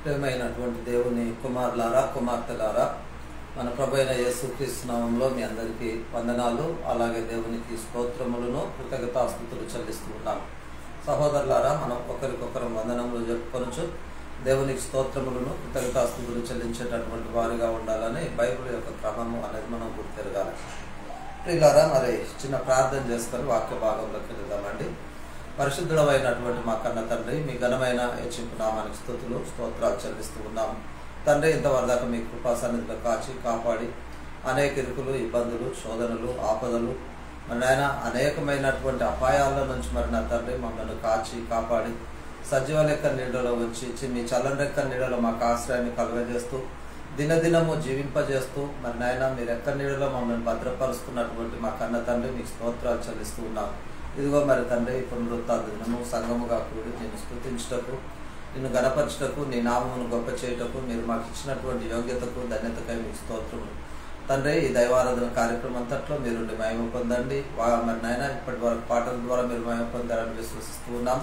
ప్రియమైనటువంటి దేవుని కుమారులారా కుమార్తెలారా, మన ప్రభు అయిన యేసుక్రీస్తు నామములో మీ అందరికీ వందనాలు, అలాగే దేవునికి స్తోత్రములను కృతజ్ఞతాస్తుతులు చెల్లిస్తూ ఉన్నాం. సహోదరులారా, మనం ఒకరికొకరు వందనములు చెప్పుకొనొచ్చు దేవునికి స్తోత్రములను కృతజ్ఞతాస్తుతులు చెల్లించేటటువంటి వారిగా ఉండాలని బైబిల్ యొక్క క్రమము అనేది మనం గుర్తెరగాలి. ప్రియులారా, మరి చిన్న ప్రార్థన చేసుకొని వాక్య భాగంలోకి వెళ్దామండి. పరిశుద్ధుడమైనటువంటి మా కన్న తండ్రి, మీ ఘనమైన హెచ్చింపు నామానికి స్తుతులు స్తోత్రాలు చెల్లిస్తూ ఉన్నాము. తండ్రి, ఇంతవరదాకా మీ కృపా సన్నిధిలో కాచి కాపాడి అనేక ఇరుకులు, ఇబ్బందులు, శోధనలు, ఆపదలు, మరి నాయన అనేకమైనటువంటి అపాయాల నుంచి మరి నా తండ్రి మమ్మల్ని కాచి కాపాడి సజీవ లెక్క నీడలో ఉంచి మీ చల్లని రెక్క నీడలో మాకు ఆశ్రయాన్ని కలుగజేస్తూ దినదినము జీవింపజేస్తూ మరి నాయన మీ రెక్క నీడలో మమ్మల్ని భద్రపరుస్తున్నటువంటి మా కన్న తండ్రి మీకు స్తోత్రాలు చెల్లిస్తూ ఉన్నాము. ఇదిగో మరి తండ్రి, పునరుత్థాన దినము సంఘముగా కూడి నిన్ను స్తుతించుటకు, నిన్ను గణపరచుటకు, నీ నామమును గొప్ప చేయుటకు మీరు మాకు ఇచ్చినటువంటి యోగ్యతకు ధన్యతకై మీకు స్తోత్రములు తండ్రి. ఈ దైవారాధన కార్యక్రమం అంతట్లో మీరుండి మహిమ పొందండి. మరి నాయన ఇప్పటి వరకు పాటల ద్వారా మీరు మహిమ పొందారని విశ్వసిస్తూ ఉన్నాం.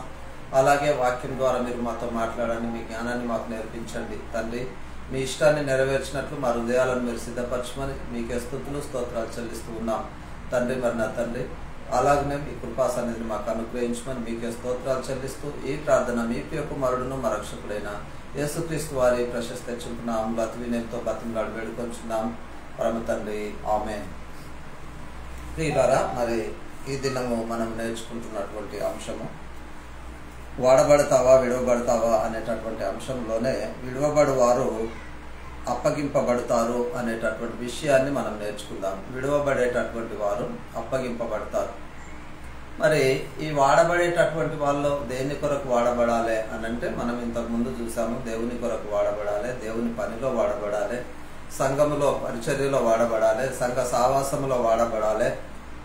అలాగే వాక్యం ద్వారా మీరు మాతో మాట్లాడండి, మీ జ్ఞానాన్ని మాకు నేర్పించండి తండ్రి. మీ ఇష్టాన్ని నెరవేర్చినట్లు మా హృదయాలను మీరు సిద్ధపరచమని మీకే స్తుతులు స్తోత్రాలు చెల్లిస్తూ ఉన్నాం తండ్రి. మరి నా తండ్రి, అలాగనే మీ కృపా సన్నిధిని మాకు అనుగ్రహించమని మీకే స్తోత్రాలు చెల్లిస్తూ ఈ ప్రార్థన మీ ప్రియ కుమారుడును మా రక్షకుడైన యేసుక్రీస్తు వారి ప్రశస్తి తెచ్చుకున్నాం అతి వినయంతో బతిమలాడి వేడుకొంచున్నాం పరమ తండ్రి, ఆమేన్. ప్రియులారా, మరి ఈ దినము మనం నేర్చుకుంటున్నటువంటి అంశము వాడబడతావా విడవబడతావా అనేటటువంటి అంశంలోనే విడవబడు వారు అప్పగింపబడతారు అనేటటువంటి విషయాన్ని మనం నేర్చుకుందాం. విడవబడేటటువంటి వారు అప్పగింపబడతారు. మరి ఈ వాడబడేటటువంటి వాళ్ళు దేని కొరకు వాడబడాలి అని అంటే, మనం ఇంతకు ముందు చూసాము, దేవుని కొరకు వాడబడాలి, దేవుని పనిలో వాడబడాలి, సంఘములో పరిచర్యలో వాడబడాలి, సంఘ సావాసములో వాడబడాలి,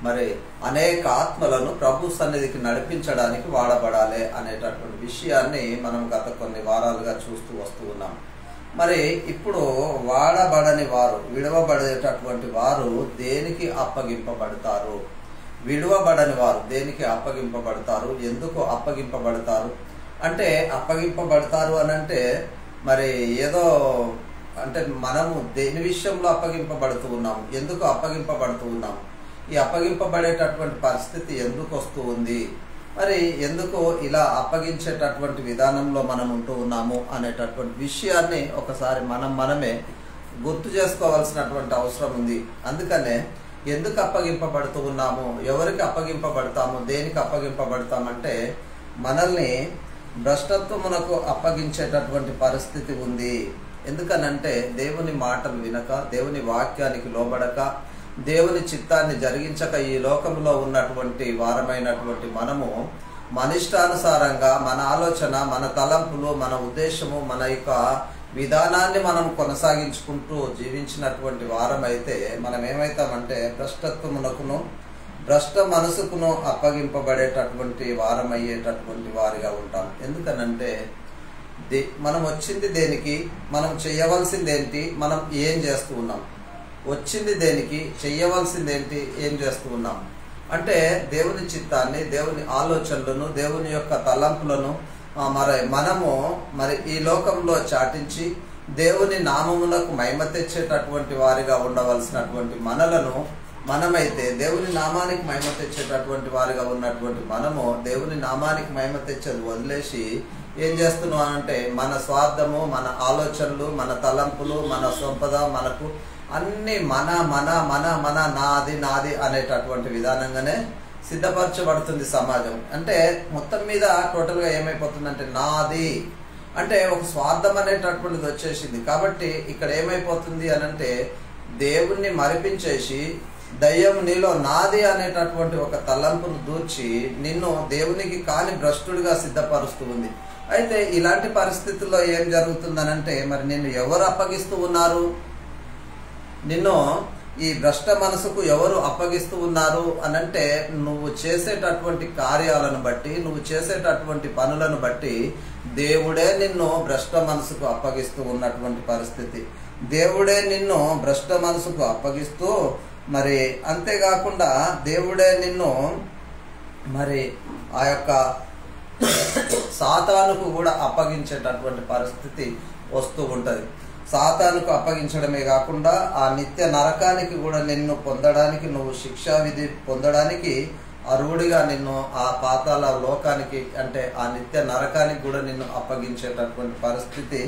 మరి అనేక ఆత్మలను ప్రభు సన్నిధికి నడిపించడానికి వాడబడాలి అనేటటువంటి విషయాన్ని మనం గత కొన్ని వారాలుగా చూస్తూ వస్తూ ఉన్నాం. మరి ఇప్పుడు వాడబడని వారు, విడవబడేటటువంటి వారు దేనికి అప్పగింపబడతారు? విడవబడని వారు దేనికి అప్పగింపబడతారు? ఎందుకు అప్పగింపబడతారు? అంటే అప్పగింపబడతారు అని అంటే మరి ఏదో అంటే మనము దేని విషయంలో అప్పగింపబడుతూ ఉన్నాము, ఎందుకు అప్పగింపబడుతూ ఉన్నాము, ఈ అప్పగింపబడేటటువంటి పరిస్థితి ఎందుకు వస్తూ ఉంది, మరి ఎందుకు ఇలా అప్పగించేటటువంటి విధానంలో మనం ఉంటూ ఉన్నాము అనేటటువంటి విషయాన్ని ఒకసారి మనమే గుర్తు చేసుకోవాల్సినటువంటి అవసరం ఉంది. అందుకనే ఎందుకు అప్పగింపబడుతూ ఉన్నాము, ఎవరికి అప్పగింపబడతాము, దేనికి అప్పగింపబడతామంటే మనల్ని భ్రష్టత్వమునకు అప్పగించేటటువంటి పరిస్థితి ఉంది. ఎందుకనంటే దేవుని మాటలు వినక, దేవుని వాక్యానికి లోబడక, దేవుని చిత్తాన్ని జరిగించక ఈ లోకంలో ఉన్నటువంటి వారమైనటువంటి మనము మన ఇష్టానుసారంగా మన ఆలోచన, మన తలంపులు, మన ఉద్దేశము, మన యొక్క విధానాన్ని మనం కొనసాగించుకుంటూ జీవించినటువంటి వారమైతే మనం ఏమవుతామంటే భ్రష్టత్వమునకును భ్రష్ట మనసుకును అప్పగింపబడేటటువంటి వారమయ్యేటటువంటి వారిగా ఉంటాం. ఎందుకనంటే మనం వచ్చింది దేనికి, మనం చేయవలసిందేంటి, మనం ఏం చేస్తూ ఉన్నాం, వచ్చింది దేనికి, చెయ్యవలసిందేంటి, ఏం చేస్తూ ఉన్నాం అంటే దేవుని చిత్తాన్ని, దేవుని ఆలోచనలను, దేవుని యొక్క తలంపులను మనము ఈ లోకంలో చాటించి దేవుని నామమునకు మహిమ తెచ్చేటటువంటి వారిగా ఉండవలసినటువంటి మనమైతే దేవుని నామానికి మహిమ తెచ్చేటటువంటి వారిగా ఉన్నటువంటి మనము దేవుని నామానికి మహిమ తెచ్చేది వదిలేసి ఏం చేస్తున్నాం అంటే మన స్వార్థము, మన ఆలోచనలు, మన తలంపులు, మన సంపద, మనకు అన్ని మన మన మన మన నాది నాది అనేటటువంటి విధానంగానే సిద్ధపరచబడుతుంది సమాజం. అంటే మొత్తం మీద టోటల్గా ఏమైపోతుందంటే నాది అంటే ఒక స్వార్థం అనేటటువంటిది వచ్చేసింది. కాబట్టి ఇక్కడ ఏమైపోతుంది అనంటే దేవుణ్ణి మరిపించేసి దయ్యం నీలో నాది అనేటటువంటి ఒక తలంపును దూర్చి నిన్ను దేవునికి కాని భ్రష్టుడిగా సిద్ధపరుస్తూ ఉంది. అయితే ఇలాంటి పరిస్థితుల్లో ఏం జరుగుతుందనంటే మరి నిన్ను ఎవరు అప్పగిస్తూ ఉన్నారు, నిన్ను ఈ భ్రష్ట మనసుకు ఎవరు అప్పగిస్తూ ఉన్నారు అనంటే నువ్వు చేసేటటువంటి కార్యాలను బట్టి, నువ్వు చేసేటటువంటి పనులను బట్టి దేవుడే నిన్ను భ్రష్ట మనసుకు అప్పగిస్తూ ఉన్నటువంటి పరిస్థితి. దేవుడే నిన్ను భ్రష్ట మనసుకు అప్పగిస్తూ మరి అంతేకాకుండా దేవుడే నిన్ను మరి ఆ యొక్క సాతానుకు కూడా అప్పగించేటటువంటి పరిస్థితి వస్తూ ఉంటుంది. సాతానుకు అప్పగించడమే కాకుండా ఆ నిత్య నరకానికి కూడా నిన్ను పొందడానికి, నువ్వు శిక్షా విధి పొందడానికి అర్హుడిగా నిన్ను ఆ పాతాళ లోకానికి అంటే ఆ నిత్య నరకానికి కూడా నిన్ను అప్పగించేటటువంటి పరిస్థితి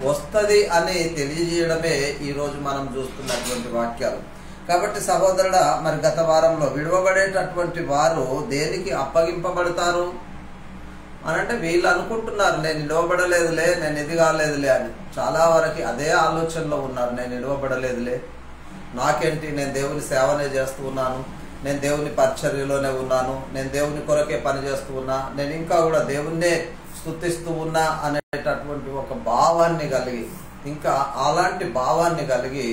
వస్తుంది అని తెలియజేయడమే ఈరోజు మనం చూస్తున్నటువంటి వాక్యాలు. కాబట్టి సహోదరుడా, మరి గత వారంలో విడువబడేటటువంటి వారు దేనికి అప్పగింపబడతారు అని అంటే వీళ్ళు అనుకుంటున్నారు నేను నిలవబడలేదులే, నేను ఇది కాలేదులే అని. చాలా వరకు అదే ఆలోచనలో ఉన్నారు. నేను నిలవబడలేదులే, నాకేంటి, నేను దేవుని సేవనే చేస్తూ ఉన్నాను, నేను దేవుని పరిచర్యలోనే ఉన్నాను, నేను దేవుని కొరకే పని చేస్తూ ఉన్నా, నేను ఇంకా కూడా దేవుణ్ణే స్తుతిస్తూ ఉన్నా అనేటటువంటి ఒక భావాన్ని కలిగి, ఇంకా అలాంటి భావాన్ని కలిగి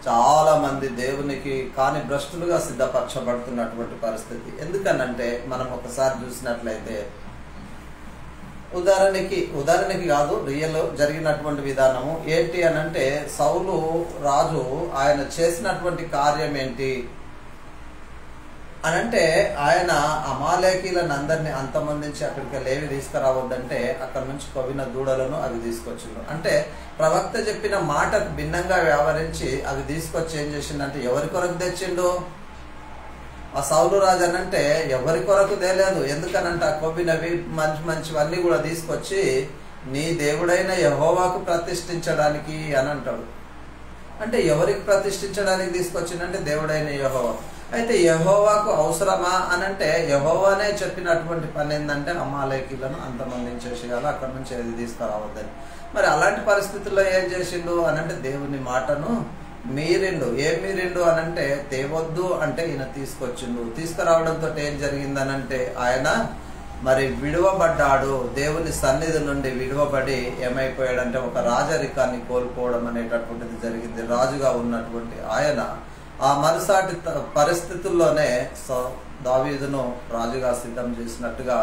చాలా మంది దేవునికి కాని భ్రష్టులుగా సిద్ధపరచబడుతున్నటువంటి పరిస్థితి. ఎందుకనంటే మనం ఒకసారి చూసినట్లయితే ఉదాహరణకి కాదు, రియల్ జరిగినటువంటి విధానము ఏంటి అనంటే, సౌలు రాజు ఆయన చేసినటువంటి కార్యం ఏంటి అనంటే, ఆయన అమాలేకీలను అందరినీ అంతమందించి అక్కడికి లేవి తీసుకురావద్దంటే అక్కడ నుంచి కొవ్విన దూడలను అవి తీసుకొచ్చిండు. అంటే ప్రవక్త చెప్పిన మాటకు భిన్నంగా వ్యవహరించి అవి తీసుకొచ్చి ఏం చేసిండంటే, ఎవరి కొరకు తెచ్చిండు ఆ సౌలు రాజు అనంటే? ఎవరి కొరకు తేలేదు. ఎందుకనంటే ఆ కొవ్వినవి మంచివన్నీ కూడా తీసుకొచ్చి నీ దేవుడైన యెహోవాకు ప్రతిష్ఠించడానికి అని అంటాడు. అంటే ఎవరికి ప్రతిష్ఠించడానికి తీసుకొచ్చిందంటే దేవుడైన యెహోవా. అయితే యెహోవాకు అవసరమా అనంటే, యెహోవానే చెప్పినటువంటి పని ఏంటంటే అమాలేకీలను అంతమందించేసేయాలి, అక్కడ నుంచి ఏది తీసుకురావద్దని. మరి అలాంటి పరిస్థితుల్లో ఏం చేసిండు అనంటే, దేవుని మాటను మీరిండు. ఏం మీరిండు అనంటే, తేవద్దు అంటే ఈయన తీసుకొచ్చిండు. తీసుకురావడంతో ఏం జరిగిందనంటే, ఆయన మరి విడువబడ్డాడు. దేవుని సన్నిధి నుండి విడువబడి ఏమైపోయాడంటే ఒక రాజరికాన్ని కోల్పోవడం అనేటటువంటిది జరిగింది. రాజుగా ఉన్నటువంటి ఆయన ఆ మరుసాటి పరిస్థితుల్లోనే దావీదును రాజుగా సిద్ధం చేసినట్టుగా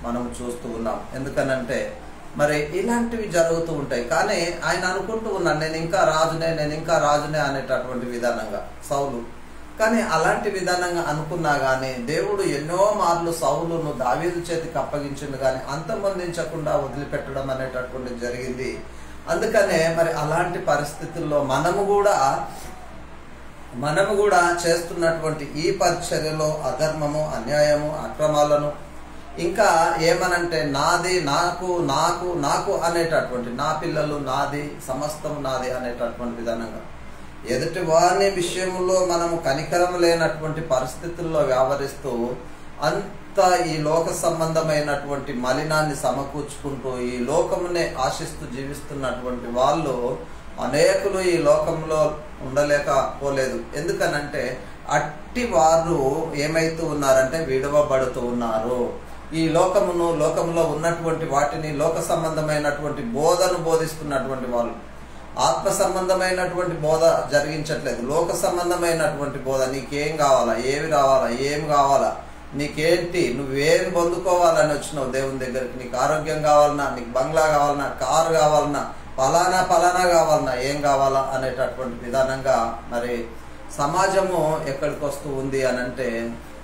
మనం చూస్తూ ఉన్నాం. ఎందుకనంటే మరి ఇలాంటివి జరుగుతూ ఉంటాయి. కానీ ఆయన అనుకుంటూ ఉన్నాడు నేను ఇంకా రాజునే అనేటటువంటి విధానంగా సౌలు. కానీ అలాంటి విధానంగా అనుకున్నా కానీ దేవుడు ఎన్నో మార్లు సౌలును దావీదు చేతికి అప్పగించింది, కానీ అంతమొందించకుండా వదిలిపెట్టడం అనేటటువంటిది జరిగింది. అందుకనే మరి అలాంటి పరిస్థితుల్లో మనము కూడా చేస్తున్నటువంటి ఈ పరిచర్యలో అధర్మము, అన్యాయము, అక్రమాలను, ఇంకా ఏమనంటే నాది, నాకు అనేటటువంటి, నా పిల్లలు నాది, సమస్తం నాది అనేటటువంటి విధానంగా ఎదుటి వారి విషయంలో మనము కనికరం లేనటువంటి పరిస్థితుల్లో వ్యవహరిస్తూ అంత ఈ లోక సంబంధమైనటువంటి మలినాన్ని సమకూర్చుకుంటూ ఈ లోకమునే ఆశిస్తూ జీవిస్తున్నటువంటి వాళ్ళు అనేకులు ఈ లోకంలో ఉండలేకపోలేదు. ఎందుకనంటే అట్టి వారు ఏమైతూ ఉన్నారంటే విడవబడుతూ ఉన్నారు. ఈ లోకంలో ఉన్నటువంటి వాటిని, లోక సంబంధమైనటువంటి బోధను బోధిస్తున్నటువంటి వాళ్ళు ఆత్మ సంబంధమైనటువంటి బోధ జరిగించట్లేదు. లోక సంబంధమైనటువంటి బోధ, నీకేం కావాలా, ఏం కావాలా, నీకేంటి, నువ్వేం పొందుకోవాలని వచ్చినావు దేవుని దగ్గరికి, నీకు ఆరోగ్యం కావాలన్నా, నీకు బంగ్లా కావాలన్నా, కారు కావాలన్నా, ఫలానా కావాలన్నా, ఏం కావాలా అనేటటువంటి విధానంగా మరి సమాజము ఎక్కడికి వస్తూ ఉంది అనంటే,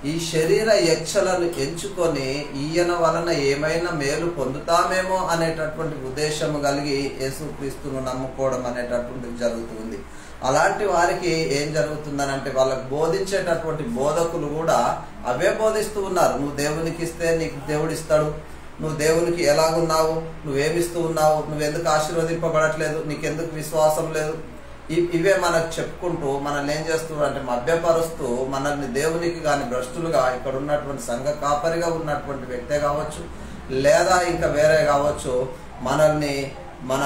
ఈ శరీర యక్షలను ఎంచుకొని ఈయన వలన ఏమైనా మేలు పొందుతామేమో అనేటటువంటి ఉద్దేశము కలిగి యేసుక్రీస్తును నమ్ముకోవడం అనేటటువంటిది జరుగుతుంది. అలాంటి వారికి ఏం జరుగుతుందనంటే, వాళ్ళకు బోధించేటటువంటి బోధకులు కూడా అవే బోధిస్తూ ఉన్నారు. నువ్వు దేవునికి ఇస్తే నీకు దేవుడు ఇస్తాడు, నువ్వు దేవునికి ఎలాగున్నావు, నువ్వేమిస్తూ ఉన్నావు, నువ్వెందుకు ఆశీర్వదింపబడట్లేదు, నీకెందుకు విశ్వాసం లేదు, ఇవే మనకు చెప్పుకుంటూ మనల్ని ఏం చేస్తున్నారు అంటే మభ్యపరుస్తూ మనల్ని దేవునికి కానీ భ్రష్టులుగా ఇక్కడ ఉన్నటువంటి సంఘ కాపరిగా ఉన్నటువంటి వ్యక్తే కావచ్చు, లేదా ఇంకా వేరే కావచ్చు, మనల్ని మన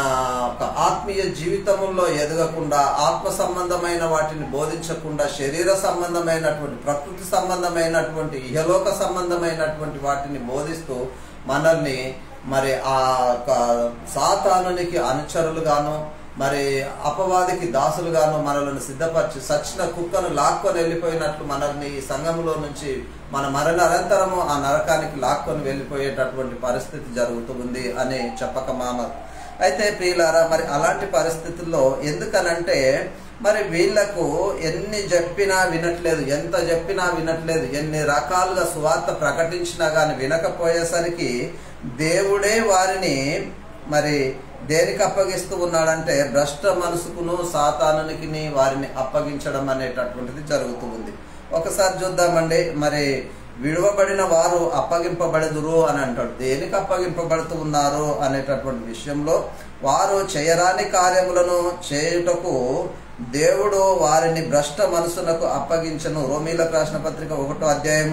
ఆత్మీయ జీవితంలో ఎదగకుండా, ఆత్మ సంబంధమైన వాటిని బోధించకుండా, శరీర సంబంధమైనటువంటి, ప్రకృతి సంబంధమైనటువంటి, ఇహలోక సంబంధమైనటువంటి వాటిని బోధిస్తూ మనల్ని మరి ఆ సాతానునికి అనుచరులుగాను, మరి అపవాదికి దాసులుగాను మనల్ని సిద్ధపరిచి సచిన కుక్కను లాక్కొని వెళ్ళిపోయినట్లు మనల్ని ఈ సంఘంలో నుంచి మన మరణానంతరము ఆ నరకానికి లాక్కొని వెళ్ళిపోయేటటువంటి పరిస్థితి జరుగుతుంది అని చెప్పక మానదు. అయితే ప్రియులారా, మరి అలాంటి పరిస్థితుల్లో ఎందుకనంటే మరి వీళ్లకు ఎన్ని చెప్పినా వినట్లేదు, ఎంత చెప్పినా వినట్లేదు, ఎన్ని రకాలుగా సువార్త ప్రకటించినా గాని వినకపోయేసరికి దేవుడే వారిని మరి దేనికి అప్పగిస్తూ ఉన్నాడంటే భ్రష్ట మనసుకును సాతానునికి వారిని అప్పగించడం అనేటటువంటిది జరుగుతూ ఉంది. ఒకసారి చూద్దామండి. మరి విడువబడిన వారు అప్పగింపబడదురు అని అంటాడు. దేనికి అప్పగింపబడుతూ ఉన్నారు అనేటటువంటి విషయంలో వారు చేయరాని కార్యములను చేయుటకు దేవుడు వారిని భ్రష్ట మనసునకు అప్పగించను. రోమీలకు రాసిన పత్రిక 1వ అధ్యాయం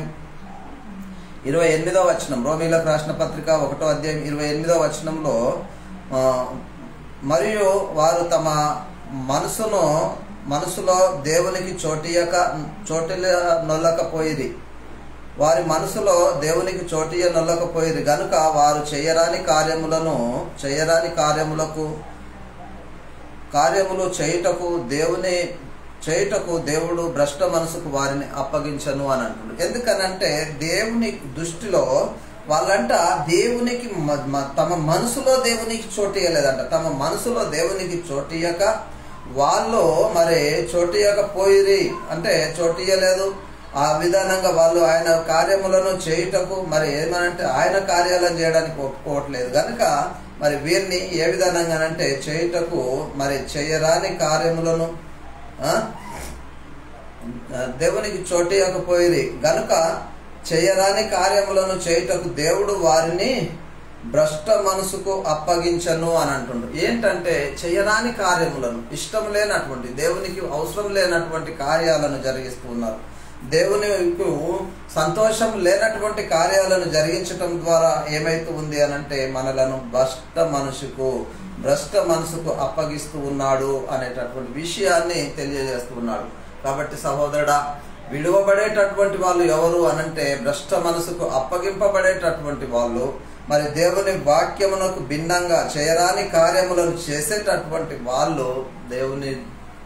28వ వచనం. రోమీలకు రాసిన పత్రిక 1వ అధ్యాయం 28వ వచనంలో మరియు వారు తమ మనసులో దేవునికి చోటినొల్లకపోయిరి. వారి మనసులో దేవునికి చోటియ నొల్లకపోయిరి గనుక వారు చేయరాని కార్యములు చేయుటకు దేవుడు భ్రష్ట మనసుకు వారిని అప్పగించను అని అంటున్నాడు. ఎందుకనంటే దేవుని దృష్టిలో వాళ్ళంట దేవునికి తమ మనసులో దేవునికి చోటియలేదంట. తమ మనసులో దేవునికి చోటియక వాళ్ళు మరి చోటియకపోయిరి అంటే చోటియలేదు. ఆ విధానంగా వాళ్ళు ఆయన కార్యములను చేయుటకు మరి ఏమనంటే ఆయన కార్యాలను చేయడానికి ఒప్పుకోవట్లేదు కనుక మరి వీరిని ఏ విధానంగానంటే చేయుటకు మరి చేయరాని కార్యములను దేవునికి చోటియకపోయిరి గనుక చేయరాని కార్యములను చేయుటకు దేవుడు వారిని భ్రష్ట మనసుకు అప్పగించను అని అంటుండ్రు. ఏంటంటే చేయరాని కార్యములను, ఇష్టం లేనటువంటి, దేవునికి అవసరం లేనటువంటి కార్యాలను జరిగిస్తూ ఉన్నారు. దేవునికి సంతోషం లేనటువంటి కార్యాలను జరిగించటం ద్వారా ఏమైతూ ఉంది అనంటే మనలను భ్రష్ట మనసుకు అప్పగిస్తూ ఉన్నాడు అనేటటువంటి విషయాన్ని తెలియజేస్తూ ఉన్నాడు. కాబట్టి సహోదరుడా, విడువబడేటటువంటి వాళ్ళు ఎవరు అనంటే భ్రష్ట మనసుకు అప్పగింపబడేటటువంటి వాళ్ళు, మరి దేవుని వాక్యమునకు భిన్నంగా చేయరాని కార్యములను చేసేటటువంటి వాళ్ళు దేవుని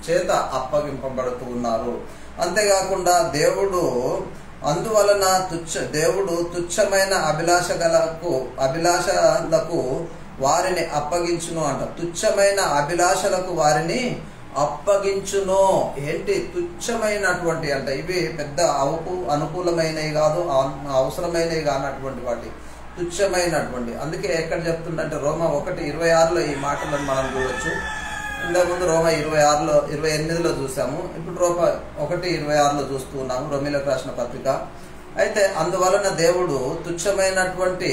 చేత అప్పగింపబడుతూ ఉన్నారు. అంతేకాకుండా అందువలన దేవుడు తుచ్చమైన అభిలాషలకు వారిని అప్పగించును అంట. తుచ్చమైన అభిలాషలకు వారిని అప్పగించును. ఏంటి తుచ్చమైనటువంటి అంటే ఇవి పెద్ద అనుకూలమైనవి కాదు, అవసరమైనవి కానటువంటి వాటి తుచ్చమైనటువంటి. అందుకే ఎక్కడ చెప్తుందంటే రోమ 1:26 ఈ మాటలను మనం చూడొచ్చు. ఇంతకుముందు రోమ 28లో చూసాము, ఇప్పుడు రోమ 1:26 చూస్తూ ఉన్నాము రోమీలకు రాసిన పత్రిక. అయితే అందువలన దేవుడు తుచ్చమైనటువంటి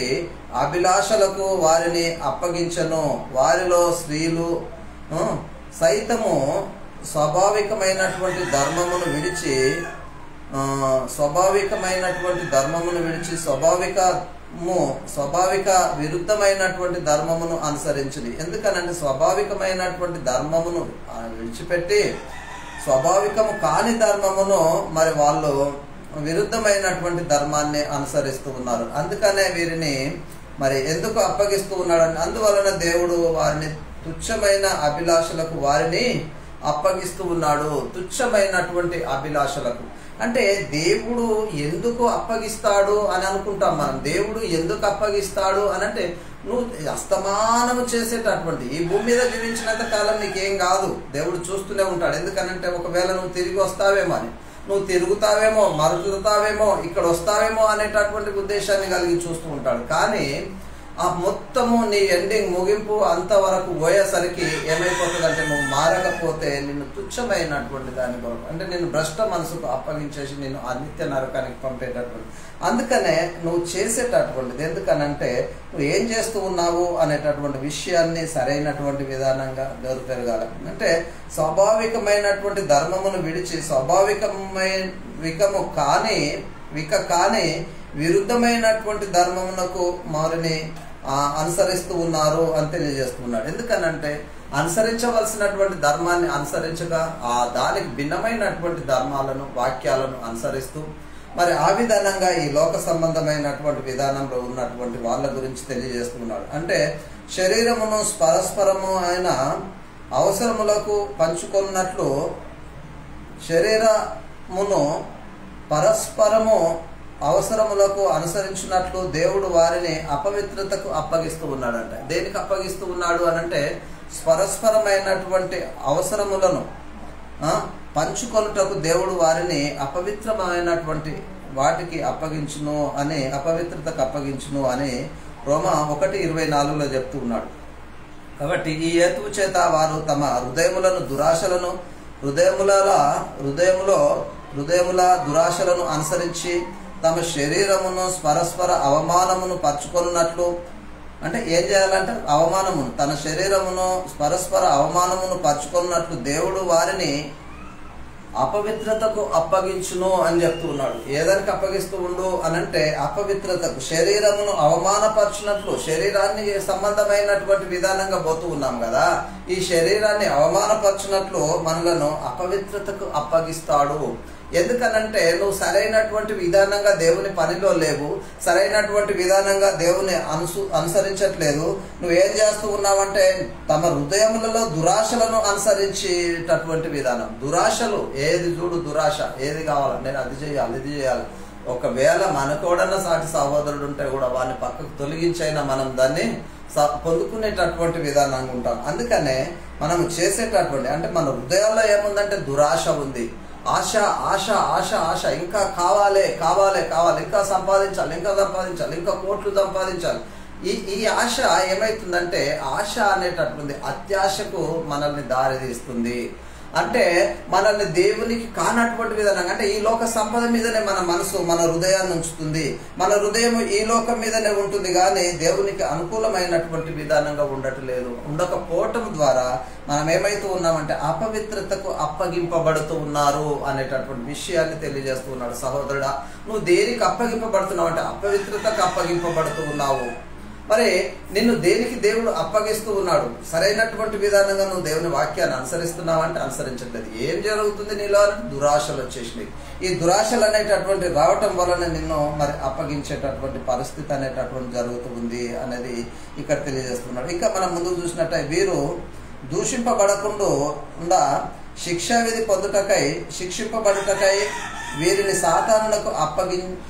అభిలాషలకు వారిని అప్పగించను. వారిలో స్త్రీలు సైతము స్వాభావికమైనటువంటి ధర్మమును విడిచి స్వాభావిక విరుద్ధమైనటువంటి ధర్మమును అనుసరించింది. ఎందుకనంటే స్వాభావికమైనటువంటి ధర్మమును విడిచిపెట్టి స్వాభావికము కాని ధర్మమును మరి వాళ్ళు విరుద్ధమైనటువంటి ధర్మాన్ని అనుసరిస్తూ ఉన్నారు. అందుకనే వీరిని మరి ఎందుకు అప్పగిస్తూ ఉన్నాడని, అందువలన దేవుడు వారిని తుచ్చమైన అభిలాషలకు వారిని అప్పగిస్తూ ఉన్నాడు. తుచ్చమైనటువంటి అభిలాషలకు అంటే దేవుడు ఎందుకు అప్పగిస్తాడు అని అనుకుంటాం మనం. దేవుడు ఎందుకు అప్పగిస్తాడు అని అంటే నువ్వు అస్తమానము చేసేటటువంటి ఈ భూమి మీద జీవించినంత కాలం నీకేం కాదు, దేవుడు చూస్తూనే ఉంటాడు. ఎందుకనంటే ఒకవేళ నువ్వు తిరిగి వస్తావేమో అని, నువ్వు తిరుగుతావేమో, మరుతావేమో, ఇక్కడ వస్తావేమో అనేటటువంటి ఉద్దేశాన్ని కలిగి చూస్తూ ఉంటాడు. కానీ ఆ మొత్తము నీ ఎండింగ్ ముగింపు అంతవరకు పోయేసరికి ఏమైపోతుందంటే నువ్వు మారకపోతే నిన్ను తుచ్చమైనటువంటి దాని కొరకు అంటే నిన్ను భ్రష్ట మనసుకు అప్పగించేసి నిన్ను అనిత్య నరకానికి పంపేటటువంటి. అందుకనే నువ్వు చేసేటటువంటిది ఎందుకనంటే నువ్వు ఏం చేస్తూ ఉన్నావు అనేటటువంటి విషయాన్ని సరైనటువంటి విధానంగా గౌరవ పెరగాలి. అంటే స్వాభావికమైనటువంటి ధర్మమును విడిచి స్వాభావికము కాని విరుద్ధమైనటువంటి ధర్మమునకు మారిని అనుసరిస్తూ ఉన్నారు అని తెలియజేస్తున్నాడు. ఎందుకనంటే అనుసరించవలసినటువంటి ధర్మాన్ని అనుసరించగా దానికి భిన్నమైనటువంటి ధర్మాలను, వాక్యాలను అనుసరిస్తూ మరి ఆ విధానంగా ఈ లోక సంబంధమైనటువంటి విధానంలో ఉన్నటువంటి వాళ్ళ గురించి తెలియజేస్తున్నాడు. అంటే శరీరమును పరస్పరము అయిన అవసరములకు పంచుకున్నట్లు శరీరమును పరస్పరము అవసరములకు అనుసరించినట్లు దేవుడు వారిని అపవిత్రతకు అప్పగిస్తూ ఉన్నాడంట. దేనికి అప్పగిస్తూ ఉన్నాడు అనంటే పరస్పరమైనటువంటి అవసరములను పంచుకొనుటకు దేవుడు వారిని అపవిత్రమైనటువంటి వాటికి అప్పగించును అని, అపవిత్రతకు అప్పగించును అని రోమా 1:24 చెప్తూ ఉన్నాడు. కాబట్టి ఈ హేతువు చేత వారు తమ హృదయములను దురాశలను హృదయముల దురాశలను అనుసరించి తమ శరీరమును పరస్పర అవమానమును పరచుకొనున్నట్లు, అంటే ఏం చేయాలంటే అవమానమును, తన శరీరమును పరస్పర అవమానమును పరచుకున్నట్లు దేవుడు వారిని అపవిత్రతకు అప్పగించును అని చెప్తూ ఉన్నాడు. ఏదానికి అప్పగిస్తూ ఉండు అనంటే అపవిత్రతకు, శరీరమును అవమానపరచునట్లు, శరీరాన్ని సంబంధమైనటువంటి విధానంగా పోతూ ఉన్నాం కదా, ఈ శరీరాన్ని అవమానపరచునట్లు మనలను అపవిత్రతకు అప్పగిస్తాడు. ఎందుకనంటే నువ్వు సరైనటువంటి విధానంగా దేవుని పనిలో లేవు, సరైనటువంటి విధానంగా దేవుని అనుసరించట్లేదు. నువ్వేం చేస్తూ ఉన్నావంటే తమ హృదయములలో దురాశలను అనుసరించేటటువంటి విధానం. దురాశలు, ఏది చూడు దురాశ, ఏది కావాలి, నేను అది చేయాలి ఇది చేయాలి. ఒకవేళ మనకోడన్న సాటి సహోదరుడు ఉంటే కూడా వాడిని పక్కకు తొలగించైనా మనం దాన్ని పొందుకునేటటువంటి విధానంగా ఉంటాం. అందుకనే మనం చేసేటటువంటి, అంటే మన హృదయాల్లో ఏముందంటే దురాశ ఉంది, ఆశ ఆశ ఆశ ఆశ, ఇంకా కావాలి కావాలి కావాలి, ఇంకా సంపాదించాలి ఇంకా సంపాదించాలి, ఇంకా కోట్లు సంపాదించాలి. ఈ ఆశ ఏమైతుందంటే, ఆశ అనేటటువంటి అత్యాశకు మనల్ని దారి తీస్తుంది. అంటే మనల్ని దేవునికి కానటువంటి విధానంగా, అంటే ఈ లోక సంపద మీదనే మన మనసు, మన హృదయాన్ని ఉంచుతుంది. మన హృదయం ఈ లోకం మీదనే ఉంటుంది, కానీ దేవునికి అనుకూలమైనటువంటి విధానంగా ఉండకపోవటం ద్వారా మనం ఏమైతూ ఉన్నామంటే అపవిత్రతకు అప్పగింపబడుతూ ఉన్నారు అనేటటువంటి విషయాన్ని తెలియజేస్తూ ఉన్నాడు. సహోదరుడా, నువ్వు దేనికి అప్పగింపబడుతున్నావు అంటే అపవిత్రతకు అప్పగింపబడుతూ ఉన్నావు. మరి నిన్ను దేనికి దేవుడు అప్పగిస్తూ ఉన్నాడు? సరైనటువంటి విధానంగా నువ్వు దేవుని వాక్యాన్ని అనుసరిస్తున్నావంటే అనుసరించట్లేదు. ఏం జరుగుతుంది నీలో? దురాశలు వచ్చేసినాయి. ఈ దురాశలు అనేటటువంటి రావటం వలన నిన్ను మరి అప్పగించేటటువంటి పరిస్థితి అనేటటువంటి జరుగుతుంది అనేది ఇక్కడ తెలియజేస్తున్నాడు. ఇంకా మనం ముందుకు చూసినట్టు వీరు దూషింపబడకుండా శిక్షావిధి శిక్షింపబడుటకై వీరిని సాతానులకు అప్పగించి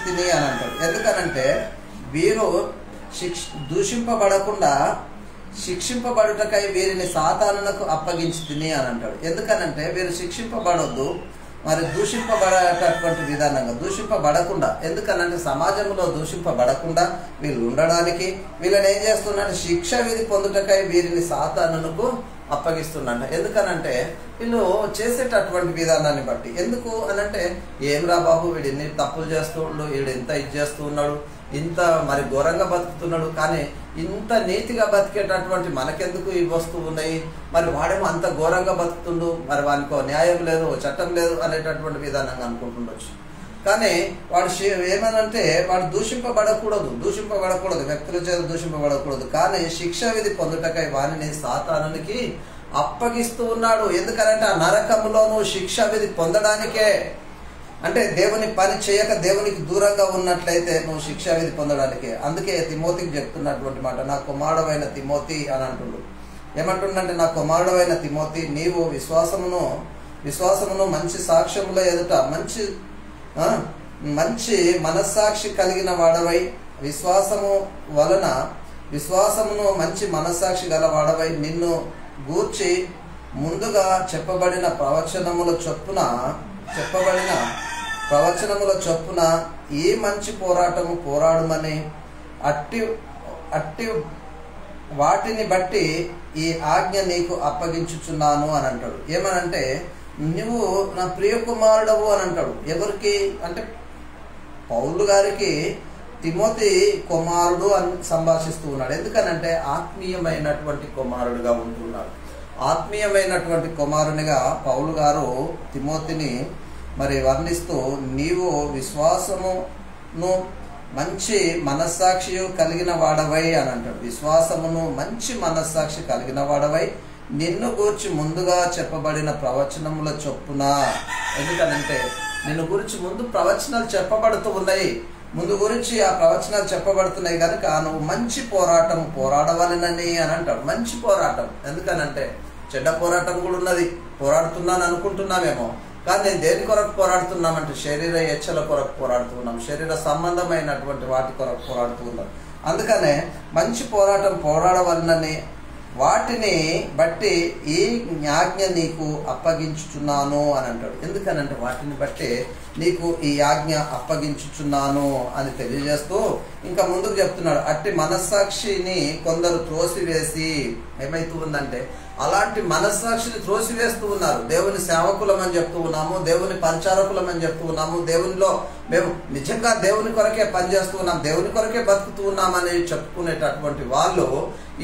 తిని అని అంటాడు. ఎందుకనంటే వీరు దూషింపబడకుండా శిక్షింపబడుటకై వీరిని సాతానులకు అప్పగించి తిని అని అంటాడు. ఎందుకనంటే వీరు శిక్షింపబడొద్దు, మరి దూషింపబడేటటువంటి విధానంగా దూషింపబడకుండా, ఎందుకనంటే సమాజంలో దూషింపబడకుండా వీళ్ళు ఉండడానికి వీళ్ళని ఏం చేస్తున్నాడు? శిక్ష విధి పొందుటకై వీరిని సాతానులకు అప్పగిస్తున్నట్ట. ఎందుకనంటే వీళ్ళు చేసేటటువంటి విధానాన్ని బట్టి. ఎందుకు అనంటే, ఏం రా బాబు వీడు ఎన్ని తప్పులు చేస్తూ ఉండు, వీడు ఎంత ఇది చేస్తూ ఉన్నాడు, ఇంత మరి ఘోరంగా బతుకుతున్నాడు, కానీ ఇంత నీతిగా బతికేటటువంటి మనకెందుకు ఈ వస్తువు ఉన్నాయి, మరి వాడేమో అంత ఘోరంగా బతుకుతుండు, మరి వానికో న్యాయం లేదు, చట్టం లేదు అనేటటువంటి విధానంగా అనుకుంటుండొచ్చు. కానీ వాడు ఏమనంటే వాడు దూషింపబడకూడదు, వ్యక్తుల చేత దూషింపబడకూడదు, కానీ శిక్ష విధి పొందుటకై వారిని సాతానునికి అప్పగిస్తూ ఉన్నాడు. ఎందుకనంటే ఆ నరకములో నువ్వు శిక్ష విధి పొందడానికే, అంటే దేవుని పని చేయక దేవునికి దూరంగా ఉన్నట్లయితే నువ్వు శిక్షా విధి పొందడానికే. అందుకే తిమోతికి చెప్తున్నటువంటి మాట, నా కుమారుడైన తిమోతి అని అంటుండు. ఏమంటుండంటే, నా కుమారుడైన తిమోతి, నీవు విశ్వాసమును మంచి సాక్ష్యముల ఎదుట మంచి మనస్సాక్షి కలిగిన వాడవై, విశ్వాసమును మంచి మనస్సాక్షి గల వాడవై, నిన్ను గూర్చి ముందుగా చెప్పబడిన ప్రవచనముల చొప్పున ఈ మంచి పోరాటము పోరాడుమని అట్టి వాటిని బట్టి ఈ ఆజ్ఞ నీకు అప్పగించుచున్నాను అని అంటాడు. ఏమనంటే, నువ్వు నా ప్రియ కుమారుడవు అని అంటాడు. ఎవరికి అంటే పౌలు గారికి తిమోతి కుమారుడు అని సంభాషిస్తూ ఉన్నాడు. ఎందుకనంటే ఆత్మీయమైనటువంటి కుమారుడుగా ఉంటున్నాడు. ఆత్మీయమైనటువంటి కుమారునిగా పౌలు గారు తిమోతిని మరి వర్ణిస్తూ, నీవు విశ్వాసమును మంచి మనస్సాక్షి కలిగిన వాడవై అని అంటాడు. విశ్వాసమును మంచి మనస్సాక్షి కలిగిన వాడవై, నిన్ను గూర్చి ముందుగా చెప్పబడిన ప్రవచనముల చొప్పున. ఎందుకనంటే నిన్ను గురించి ముందు ప్రవచనాలు చెప్పబడుతూ ఉన్నాయి, ముందు గురించి ఆ ప్రవచనాలు చెప్పబడుతున్నాయి కనుక నువ్వు మంచి పోరాటం పోరాడవలనని అని అంటాడు. మంచి పోరాటం ఎందుకనంటే చెడ్డ పోరాటం కూడా ఉన్నది, పోరాడుతున్నాను అనుకుంటున్నామేమో, కానీ దేని కొరకు పోరాడుతున్నామంటే శరీర ఇచ్చల కొరకు పోరాడుతున్నాం, శరీర సంబంధమైనటువంటి వాటి కొరకు పోరాడుతూ ఉన్నాం. అందుకనే మంచి పోరాటం పోరాడవలనని వాటిని బట్టి ఈ ఆజ్ఞ నీకు అప్పగించుచున్నాను అని అంటాడు. ఎందుకనంటే వాటిని బట్టి నీకు ఈ ఆజ్ఞ అప్పగించుచున్నాను అని తెలియజేస్తూ ఇంకా ముందుకు చెప్తున్నాడు, అట్టి మనస్సాక్షిని కొందరు త్రోసివేసి ఏమైతూ ఉందంటే అలాంటి మనస్సాక్షిని త్రోసివేస్తూ ఉన్నారు. దేవుని సేవకులం అని చెప్తూ ఉన్నాము, దేవుని పరిచారకులం అని చెప్తూ ఉన్నాము, దేవునిలో మేము నిజంగా దేవుని కొరకే పనిచేస్తూ ఉన్నాం, దేవుని కొరకే బతుకుతూ ఉన్నామని చెప్పుకునేటటువంటి వాళ్ళు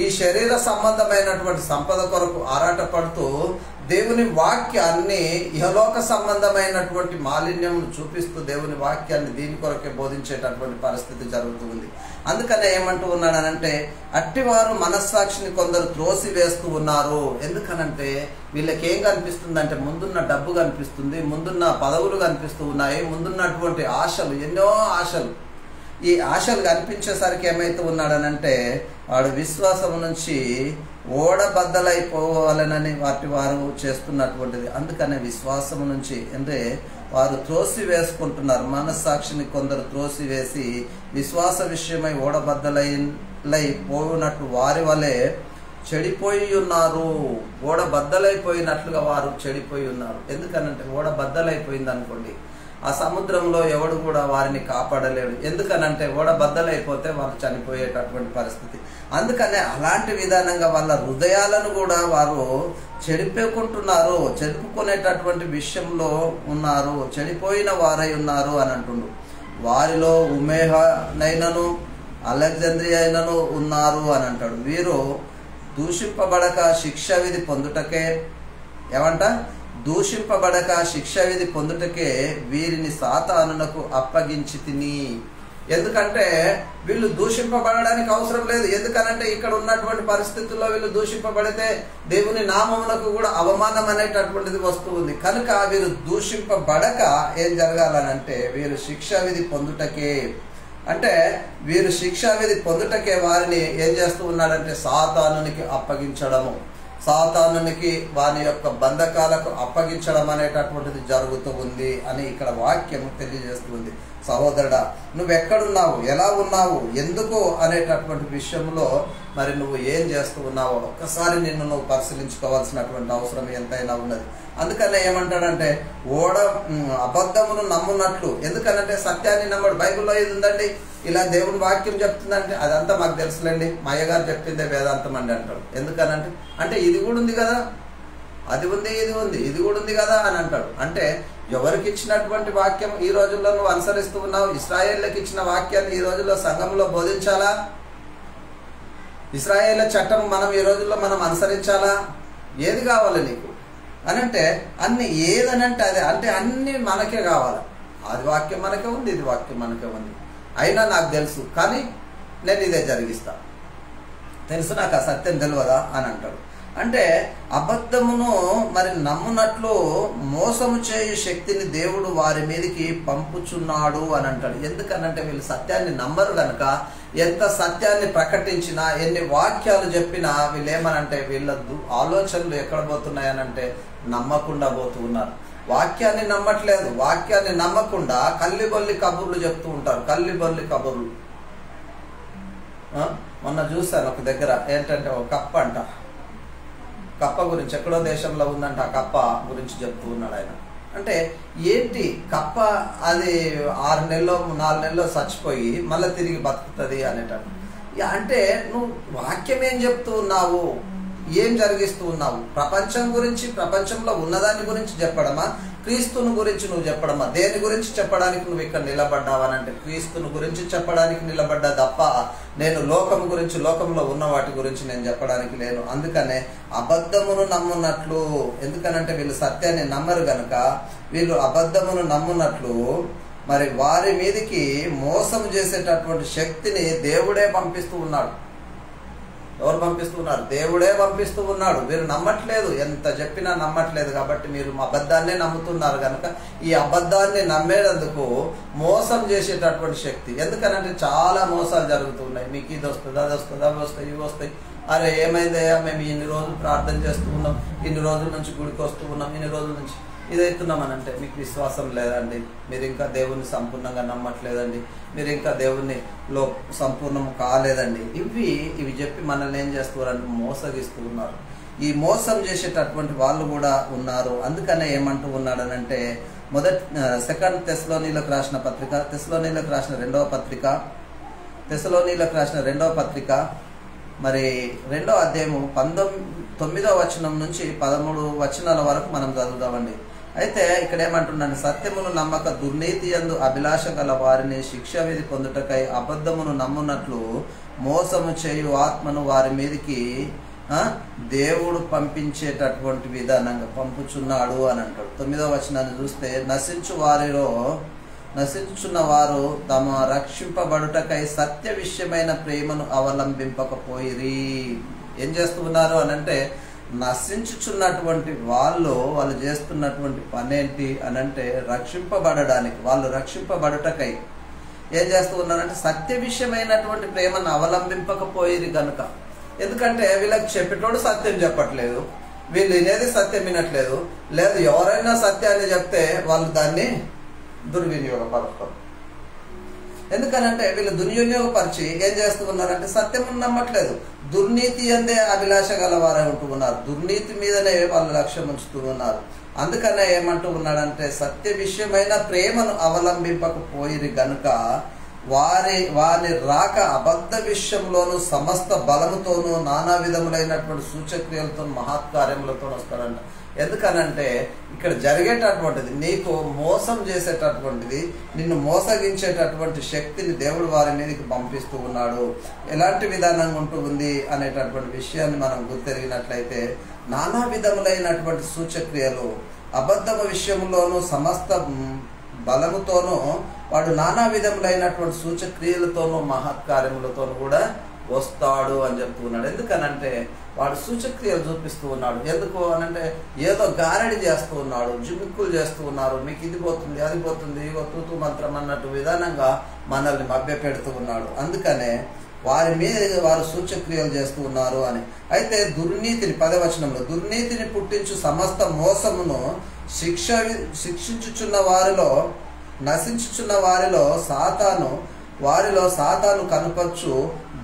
ఈ శరీర సంబంధమైనటువంటి సంపద కొరకు ఆరాటపడుతూ దేవుని వాక్యాన్ని ఇహలోక సంబంధమైనటువంటి మాలిన్యమును చూపిస్తూ దేవుని వాక్యాన్ని దీని కొరకే బోధించేటటువంటి పరిస్థితి జరుగుతూ ఉంది. అందుకనే ఏమంటూ ఉన్నాడనంటే అట్టివారు మనస్సాక్షిని కొందరు త్రోసి వేస్తూ ఉన్నారు. ఎందుకనంటే వీళ్ళకి ఏం కనిపిస్తుందంటే ముందున్న డబ్బు కనిపిస్తుంది, ముందున్న పదవులు కనిపిస్తూ ఉన్నాయి, ముందున్నటువంటి ఆశలు, ఎన్నో ఆశలు. ఈ ఆశలు కనిపించేసరికి ఏమైతే ఉన్నాడనంటే వాడు విశ్వాసం నుంచి ఓడబద్దలైపోవాలనని వారు చేస్తున్నటువంటిది. అందుకనే విశ్వాసం నుంచి అంటే వారు త్రోసి వేసుకుంటున్నారు. మనస్సాక్షిని కొందరు త్రోసి వేసి విశ్వాస విషయమై ఓడబద్దలైపోయినట్టు వారి వలె చెడిపోయి ఉన్నారు. ఓడబద్దలైపోయినట్లుగా వారు చెడిపోయి ఉన్నారు. ఎందుకనంటే ఓడబద్దలైపోయింది అనుకోండి, ఆ సముద్రంలో ఎవడు కూడా వారిని కాపాడలేడు. ఎందుకనంటే ఓడబద్దలైపోతే వాళ్ళు చనిపోయేటటువంటి పరిస్థితి. అందుకనే అలాంటి విధానంగా వాళ్ళ హృదయాలను కూడా వారు చెడిపోకుంటున్నారు, చెడుపుకునేటటువంటి విషయంలో ఉన్నారు, చెడిపోయిన వారై ఉన్నారు అని అంటుండ్రు. వారిలో ఉమేహనైనను అలెగ్జాంద్రియా అయినను ఉన్నారు అని అంటాడు. వీరు దూషింపబడక శిక్ష విధి పొందుటకే దూషింపబడక శిక్ష విధి పొందుటకే వీరిని సాతానునకు అప్పగించి తిని. ఎందుకంటే వీళ్ళు దూషింపబడడానికి అవసరం లేదు. ఎందుకనంటే ఇక్కడ ఉన్నటువంటి పరిస్థితుల్లో వీళ్ళు దూషింపబడితే దేవుని నామమునకు కూడా అవమానం అనేటటువంటిది వస్తూ ఉంది. కనుక వీరు దూషింపబడక ఏం జరగాలనంటే వీరు శిక్షా విధి పొందుటకే, అంటే వీరు శిక్షా విధి పొందుటకే వారిని ఏం చేస్తూ ఉన్నాడంటే సాతానునికి అప్పగించడము, సాతానునికి వారి యొక్క బంధకాలకు అప్పగించడం అనేటటువంటిది జరుగుతూ ఉంది అని ఇక్కడ వాక్యం తెలియజేస్తుంది. సహోదరుడా, నువ్వెక్కడున్నావు, ఎలా ఉన్నావు, ఎందుకు అనేటటువంటి విషయంలో మరి నువ్వు ఏం చేస్తూ ఉన్నావో ఒక్కసారి నిన్ను నువ్వు పరిశీలించుకోవాల్సినటువంటి అవసరం ఎంతైనా ఉన్నది. అందుకనే ఏమంటాడంటే అబద్ధమును నమ్మునట్లు. ఎందుకనంటే సత్యాన్ని నమ్మడు. బైబిల్లో ఇది ఉందండి, ఇలా దేవుని వాక్యం చెప్తుందంటే అదంతా మాకు తెలుసులేండి, మా అయ్యగారు చెప్పిందే వేదాంతం అండి అంటాడు. ఎందుకనంటే అంటే ఇది కూడా ఉంది కదా, అది ఉంది, ఇది ఉంది, ఇది కూడా ఉంది కదా అని అంటాడు. అంటే ఎవరికి ఇచ్చినటువంటి వాక్యం ఈ రోజుల్లో నువ్వు అనుసరిస్తూ ఉన్నావు? ఇశ్రాయేళ్ళకి ఇచ్చిన వాక్యాన్ని ఈ రోజుల్లో సంఘంలో బోధించాలా? ఇశ్రాయేళ్ల చట్టం మనం ఈ రోజుల్లో మనం అనుసరించాలా? ఏది కావాలి నీకు అనంటే అన్ని ఏదనంటే అదే, అంటే అన్ని మనకే కావాలి. అది వాక్యం మనకే ఉంది, ఇది వాక్యం మనకే ఉంది, అయినా నాకు తెలుసు కానీ నేను ఇదే జరిగిస్తా, తెలుసు నాకు ఆ సత్యం తెలియదా అని అంటాడు. అంటే అబద్ధమును మరి నమ్మునట్లు మోసము చేయు శక్తిని దేవుడు వారి మీదకి పంపుచున్నాడు అని అంటాడు. ఎందుకనంటే వీళ్ళు సత్యాన్ని నమ్మరు కనుక ఎంత సత్యాన్ని ప్రకటించినా ఎన్ని వాక్యాలు చెప్పినా వీళ్ళు ఏమనంటే వీళ్ళ ఆలోచనలు ఎక్కడ పోతున్నాయనంటే నమ్మకుండా పోతూ ఉన్నారు. వాక్యాన్ని నమ్మట్లేదు, వాక్యాన్ని నమ్మకుండా కల్లిబొల్లి కబుర్లు చెప్తూ ఉంటారు. కల్లిబొల్లి కబుర్లు మొన్న చూశాను ఒక దగ్గర, ఏంటంటే ఒక కప్ప అంట, కప్ప గురించి ఎక్కడో దేశంలో ఉందంట, ఆ కప్ప గురించి చెప్తూ ఉన్నాడు ఆయన. అంటే ఏంటి కప్ప, అది 6 నెలలో 4 నెలలో చచ్చిపోయి మళ్ళీ తిరిగి బతుకుతుంది అనేటట్టు. అంటే నువ్వు వాక్యం ఏం చెప్తూ ఉన్నావు, ఏం జరిగిస్తూ ఉన్నావు? ప్రపంచం గురించి, ప్రపంచంలో ఉన్నదాని గురించి చెప్పడమా, క్రీస్తుని గురించి నువ్వు చెప్పడమా? దేని గురించి చెప్పడానికి నువ్వు ఇక్కడ నిలబడ్డావనంటే క్రీస్తుని గురించి చెప్పడానికి నిలబడ్డా తప్ప నేను లోకం గురించి, లోకంలో ఉన్న వాటి గురించి నేను చెప్పడానికి లేను. అందుకనే అబద్ధమును నమ్మునట్లు, ఎందుకనంటే వీళ్ళు సత్యాన్ని నమ్మరు గనుక వీళ్ళు అబద్ధమును నమ్మునట్లు మరి వారి మీదకి మోసం చేసేటటువంటి శక్తిని దేవుడే పంపిస్తూ ఉన్నాడు. ఎవరు పంపిస్తూ ఉన్నారు? దేవుడే పంపిస్తూ ఉన్నాడు. మీరు నమ్మట్లేదు, ఎంత చెప్పినా నమ్మట్లేదు కాబట్టి మీరు అబద్ధాన్నే నమ్ముతున్నారు కనుక ఈ అబద్ధాన్ని నమ్మేందుకు మోసం చేసేటటువంటి శక్తి. ఎందుకనంటే చాలా మోసాలు జరుగుతున్నాయి. మీకు ఇది వస్తుంది, అది వస్తుంది, అవి వస్తాయి, ఇవి వస్తాయి. అరే ఏమైందయ్యా, మేము ఇన్ని రోజులు ప్రార్థన చేస్తూ ఉన్నాం, ఇన్ని రోజుల నుంచి గుడికి వస్తూ ఉన్నాం, ఇన్ని రోజుల నుంచి ఇదవుతున్నామనంటే మీకు విశ్వాసం లేదండి, మీరు ఇంకా దేవుణ్ణి సంపూర్ణంగా నమ్మట్లేదండి, మీరు ఇంకా దేవుణ్ణిలో సంపూర్ణం కాలేదండి, ఇవి చెప్పి మనల్ని ఏం చేస్తున్నారంటే మోసగిస్తూ ఉన్నారు. ఈ మోసం చేసేటటువంటి వాళ్ళు కూడా ఉన్నారు. అందుకనే ఏమంటూ ఉన్నాడనంటే సెకండ్ తెస్సలోనీలకు రాసిన పత్రిక, తెస్సలోనీలకు రాసిన రెండవ పత్రిక మరి 2వ అధ్యాయము 9వ వచనం నుంచి 13 వచనాల వరకు మనం చదువుదామండి. అయితే ఇక్కడ ఏమంటున్నాను, సత్యమును నమ్మక దుర్నీతి యందు అభిలాష గల వారిని శిక్ష విధి పొందుటకై అబద్ధమును నమ్మునట్లు మోసము చేయు ఆత్మను వారి మీదకి దేవుడు పంపించేటటువంటి విధానంగా పంపుచున్నాడు అని అంటాడు. 9వ వచనాన్ని చూస్తే నశించున్న వారు తమ రక్షింపబడుటకై సత్య విషయమైన ప్రేమను అవలంబింపకపోయిరి. ఏం చేస్తూ ఉన్నారు అనంటే నశించుచున్నటువంటి వాళ్ళు చేస్తున్నటువంటి పని ఏంటి అనంటే వాళ్ళు రక్షింపబడుటకై ఏం చేస్తూ ఉన్నారంటే సత్య విషయమైనటువంటి ప్రేమను అవలంబింపకపోయిరి గనుక. ఎందుకంటే వీళ్ళకి చెప్పేటోడు సత్యం చెప్పట్లేదు, వీళ్ళు వినేది సత్యం వినట్లేదు, లేదు ఎవరైనా సత్యాన్ని చెప్తే వాళ్ళు దాన్ని దుర్వినియోగపరుస్తారు. ఎందుకనంటే వీళ్ళు దుర్వినియోగపరిచి ఏం చేస్తూ ఉన్నారంటే సత్యం నమ్మట్లేదు, దుర్నీతి అందే అభిలాష గలవారై ఉంటూ ఉన్నారు, దుర్నీతి మీదనే వాళ్ళు లక్ష్యం ఉంచుతూ ఉన్నారు. అందుకనే ఏమంటూ ఉన్నాడంటే సత్య విషయమైన ప్రేమను అవలంబింపకపోయిరి గనుక వారి రాక అబద్ధ విషయంలోనూ సమస్త బలముతోనూ నానా విధములైనటువంటి సూచక్రియలతో మహత్కార్యములతో వస్తాడంట. ఎందుకనంటే ఇక్కడ జరిగేటటువంటిది నీకు మోసం చేసేటటువంటిది, నిన్ను మోసగించేటటువంటి శక్తిని దేవుడు వారి మీదకి పంపిస్తూ ఉన్నాడు. ఎలాంటి విధానంగా ఉంటుంది అనేటటువంటి విషయాన్ని మనం గుర్తెరిగినట్లయితే నానా విధములైనటువంటి సూచక్రియలు, అబద్ధము విషయంలోనూ సమస్త బలముతోనూ వాడు నానా విధములైనటువంటి సూచక్రియలతోనూ మహత్కార్యములతోనూ కూడా వస్తాడు అని చెప్తున్నాడు. ఎందుకనంటే వాడు సూచక్రియలు చూపిస్తూ ఉన్నాడు. ఎందుకు అనంటే ఏదో గారడి చేస్తూ ఉన్నాడు, జిమ్మిక్కులు చేస్తూ ఉన్నారు, మీకు ఇది పోతుంది అది పోతుంది, ఇగో తూతు మంత్రం అన్నట్టు విధానంగా మనల్ని మభ్య పెడుతూ ఉన్నాడు. అందుకనే వారి మీద వారు సూచక్రియలు చేస్తూ ఉన్నారు అని. అయితే దుర్నీతిని 10వ వచనంలో దుర్నీతిని పుట్టించు సమస్త మోసమును శిక్షించుచున్న వారిలో నశించుచున్న వారిలో సాతాను కనుపచ్చు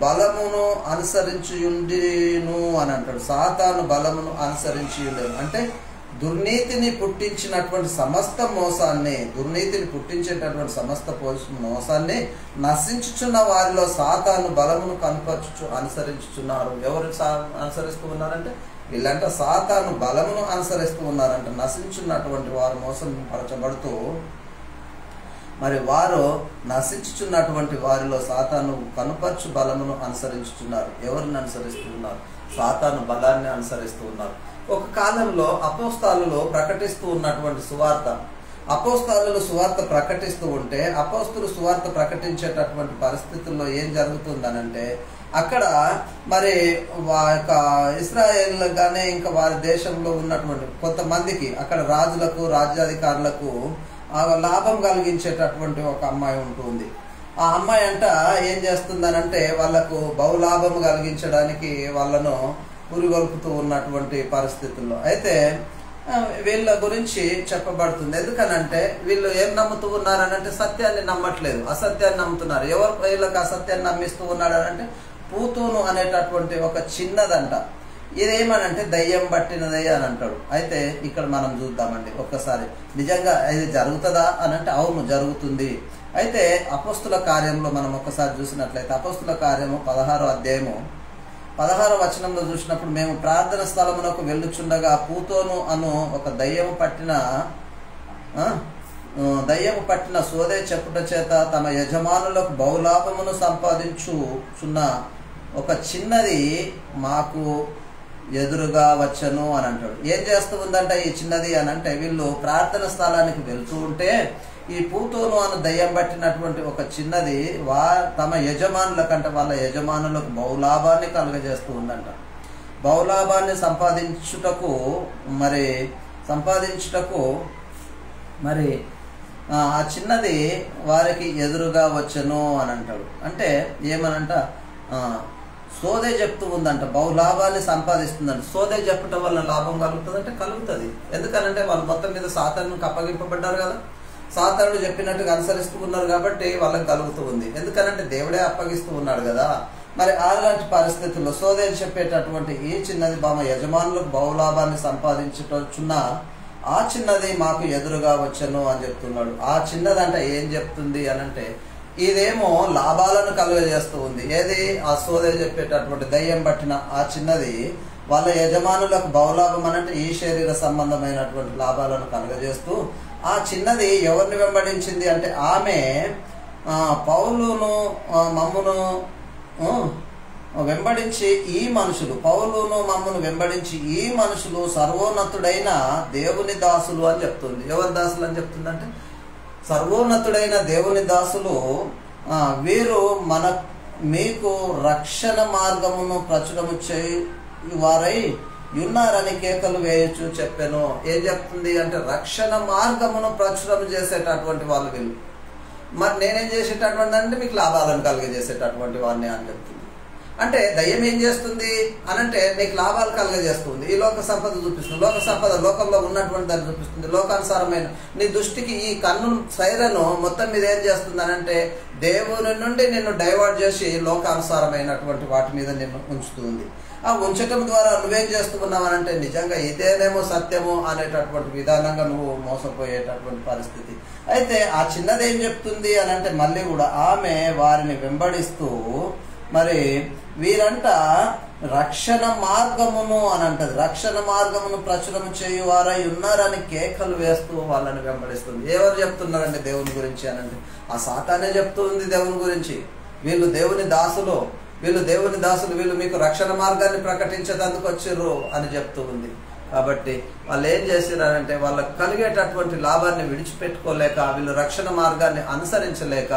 బలమును అనుసరించియుండిను అని అంటాడు. సాతాను బలమును అనుసరించియుండెను అంటే దుర్నీతిని పుట్టించినటువంటి సమస్త మోసాన్ని, దుర్నీతిని పుట్టించేటటువంటి సమస్త మోసాన్ని నశించుచున్న వారిలో సాతాను బలమును కనుపరచు అనుసరించుచున్నారు. ఎవరు అనుసరిస్తూ ఉన్నారంటే వీళ్ళంట సాతాను బలమును అనుసరిస్తూ ఉన్నారంట. నశించున్నటువంటి వారు మోసం పరచబడుతూ మరి వారు నశించుచున్నటువంటి వారిలో సాతాను కనుపరచు బలమును అనుసరించుచున్నారు. ఎవరిని అనుసరిస్తూ ఉన్నారు? సాతాను బలాన్ని అనుసరిస్తూ ఉన్నారు. ఒక కాలంలో అపోస్తలులు ప్రకటిస్తూ ఉన్నటువంటి సువార్త, అపోస్తలులు సువార్త ప్రకటిస్తూ ఉంటే అపోస్తలు సువార్త ప్రకటించేటటువంటి పరిస్థితుల్లో ఏం జరుగుతుందనంటే అక్కడ మరి ఇశ్రాయేల్ గానే ఇంకా వారి దేశంలో ఉన్నటువంటి కొంతమందికి అక్కడ రాజులకు, రాజ్యాధికారులకు లాభం కలిగించేటటువంటి ఒక అమ్మాయి ఉంటుంది. ఆ అమ్మాయి అంట ఏం చేస్తుందనంటే వాళ్లకు బహులాభం కలిగించడానికి వాళ్ళను పురిగొల్పుతూ ఉన్నటువంటి పరిస్థితుల్లో అయితే వీళ్ళ గురించి చెప్పబడుతుంది. ఎందుకనంటే వీళ్ళు ఏం నమ్ముతూ ఉన్నారనంటే సత్యాన్ని నమ్మట్లేదు, అసత్యాన్ని నమ్ముతున్నారు. ఎవరు వీళ్ళకి అసత్యాన్ని నమ్మిస్తూ ఉన్నాడనంటే పూతూను అనేటటువంటి ఒక చిన్నదంట. ఇదేమనంటే దయ్యం పట్టినదే అని అంటాడు. అయితే ఇక్కడ మనం చూద్దామండి ఒక్కసారి, నిజంగా ఇది జరుగుతుందా అనంటే అవును జరుగుతుంది. అయితే అపోస్తుల కార్యంలో మనం ఒక్కసారి చూసినట్లయితే అపోస్తుల కార్యము 16వ అధ్యాయము 16వ వచనంలో చూసినప్పుడు మేము ప్రార్థన స్థలమునకు వెళ్ళుచుండగా పూతోను అను ఒక దయ్యము పట్టిన సోదే చెప్పుట చేత తమ యజమానులకు బహులాభమును సంపాదించుచున్న ఒక చిన్నది మాకు ఎదురుగా వచ్చను అని అంటాడు. ఏం చేస్తూ ఉందంట ఈ చిన్నది అని అంటే వీళ్ళు ప్రార్థన స్థలానికి వెళ్తూ ఉంటే ఈ పూతోను అను దయ్యం పట్టినటువంటి ఒక చిన్నది తమ యజమానులకంటే వాళ్ళ యజమానులకు బహులాభాన్ని కలుగజేస్తూ ఉందంట. బహులాభాన్ని సంపాదించుటకు మరి ఆ చిన్నది వారికి ఎదురుగా వచ్చను అని అంటాడు. అంటే ఏమనంట సోదే చెప్తూ ఉందంట, బహులాభాన్ని సంపాదిస్తుందంట. సోదే చెప్పటం వల్ల లాభం కలుగుతుందంటే కలుగుతుంది. ఎందుకనంటే వాళ్ళు మొత్తం మీద సాతానుకు అప్పగింపబడ్డారు కదా, సాతానుడు చెప్పినట్టుగా అనుసరిస్తూ ఉన్నారు కాబట్టి వాళ్ళకి కలుగుతూ ఉంది. ఎందుకనంటే దేవుడే అప్పగిస్తూ ఉన్నాడు కదా. మరి అలాంటి పరిస్థితుల్లో సోదే చెప్పేటటువంటి ఈ చిన్నది బామ యజమానులకు బహులాభాన్ని సంపాదించుచున్న ఆ చిన్నది మాకు ఎదురుగా వచ్చను అని చెప్తున్నాడు. ఆ చిన్నదంటే ఏం చెప్తుంది అనంటే ఇదేమో లాభాలను కలుగజేస్తూ ఉంది. ఏది? ఆ సోదే చెప్పేటటువంటి దయ్యం పట్టిన ఆ చిన్నది వాళ్ళ యజమానులకు బహులాభం అనంటే ఈ శరీర సంబంధమైనటువంటి లాభాలను కలుగజేస్తూ ఆ చిన్నది ఎవరిని వెంబడించింది అంటే ఆమె పౌలును మమ్మును వెంబడించి ఈ మనుషులు, పౌలును మమ్మును వెంబడించి ఈ మనుషులు సర్వోన్నతుడైన దేవుని దాసులు అని చెప్తుంది. ఎవరి దాసులు అని చెప్తుంది అంటే సర్వోన్నతుడైన దేవుని దాసులు వీరు మీకు రక్షణ మార్గమును ప్రచురము చేయువారై ఉన్నారని కేకలు వేయచ్చు చెప్పాను. ఏం చెప్తుంది అంటే రక్షణ మార్గమును ప్రచురం చేసేటటువంటి వాళ్ళు వీళ్ళు. మరి నేనేం చేసేటటువంటి అంటే మీకు లాభాలను కలిగజేసేటటువంటి వాడిని అని చెప్తుంది. అంటే దయ్యం ఏం చేస్తుంది అనంటే నీకు లాభాలు కలగజేస్తుంది. ఈ లోక సంపద చూపిస్తుంది, లోక సంపద లోకంలో ఉన్నటువంటి దాన్ని చూపిస్తుంది. లోకానుసారమైన నీ దృష్టికి ఈ కన్ను సైరను మొత్తం మీద ఏం చేస్తుంది అనంటే దేవుని నుండి నిన్ను డైవర్ట్ చేసి లోకానుసారమైనటువంటి వాటి మీద నిన్ను ఉంచుతుంది. ఆ ఉంచటం ద్వారా నువ్వేం చేస్తున్నావు అనంటే నిజంగా ఇదేనేమో సత్యము అనేటటువంటి విధానంగా నువ్వు మోసపోయేటటువంటి పరిస్థితి. అయితే ఆ చిన్నది ఏం చెప్తుంది అనంటే మళ్ళీ కూడా ఆమె వారిని వెంబడిస్తూ మరి వీరంట రక్షణ మార్గమును అని అంటది. రక్షణ మార్గమును ప్రచురం చేయువారై ఉన్నారని కేకలు వేస్తూ వాళ్ళని వెంబడిస్తుంది. ఎవరు చెప్తున్నారండి దేవుని గురించి అనంటే ఆ సాతానే చెప్తుంది దేవుని గురించి. వీళ్ళు దేవుని దాసులు, వీళ్ళు మీకు రక్షణ మార్గాన్ని ప్రకటించేందుకు వచ్చిర్రు అని చెప్తూ ఉంది. కాబట్టి వాళ్ళు ఏం చేసినారంటే వాళ్ళకు కలిగేటటువంటి లాభాన్ని విడిచిపెట్టుకోలేక, వీళ్ళు రక్షణ మార్గాన్ని అనుసరించలేక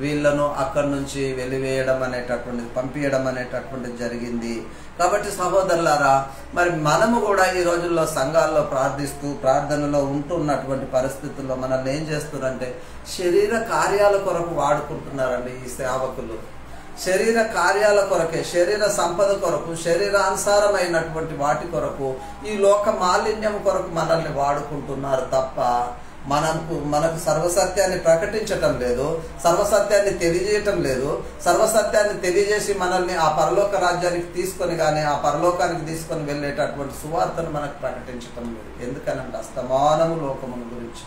వీళ్ళను అక్కడి నుంచి వెలివేయడం అనేటటువంటిది, పంపించడం అనేటటువంటిది జరిగింది. కాబట్టి సహోదరులారా, మరి మనము కూడా ఈ రోజుల్లో సంఘాల్లో ప్రార్థిస్తూ ప్రార్థనలో ఉంటున్నటువంటి పరిస్థితుల్లో మనల్ని ఏం చేస్తున్నారంటే శరీర కార్యాల కొరకు వాడుకుంటున్నారండి ఈ సేవకులు. శరీర కార్యాల కొరకే, శరీర సంపద కొరకు, శరీరానుసారమైనటువంటి వాటి కొరకు, ఈ లోక మాలిన్యం కొరకు మనల్ని వాడుకుంటున్నారు తప్ప మనకు సర్వసత్యాన్ని ప్రకటించటం లేదు, సర్వసత్యాన్ని తెలియజేయటం లేదు. సర్వసత్యాన్ని తెలియజేసి మనల్ని ఆ పరలోక రాజ్యానికి తీసుకొని కానీ ఆ పరలోకానికి తీసుకొని వెళ్ళేటటువంటి సువార్తను మనకు ప్రకటించటం లేదు. ఎందుకనంటే అస్తమానము లోకమును గురించి,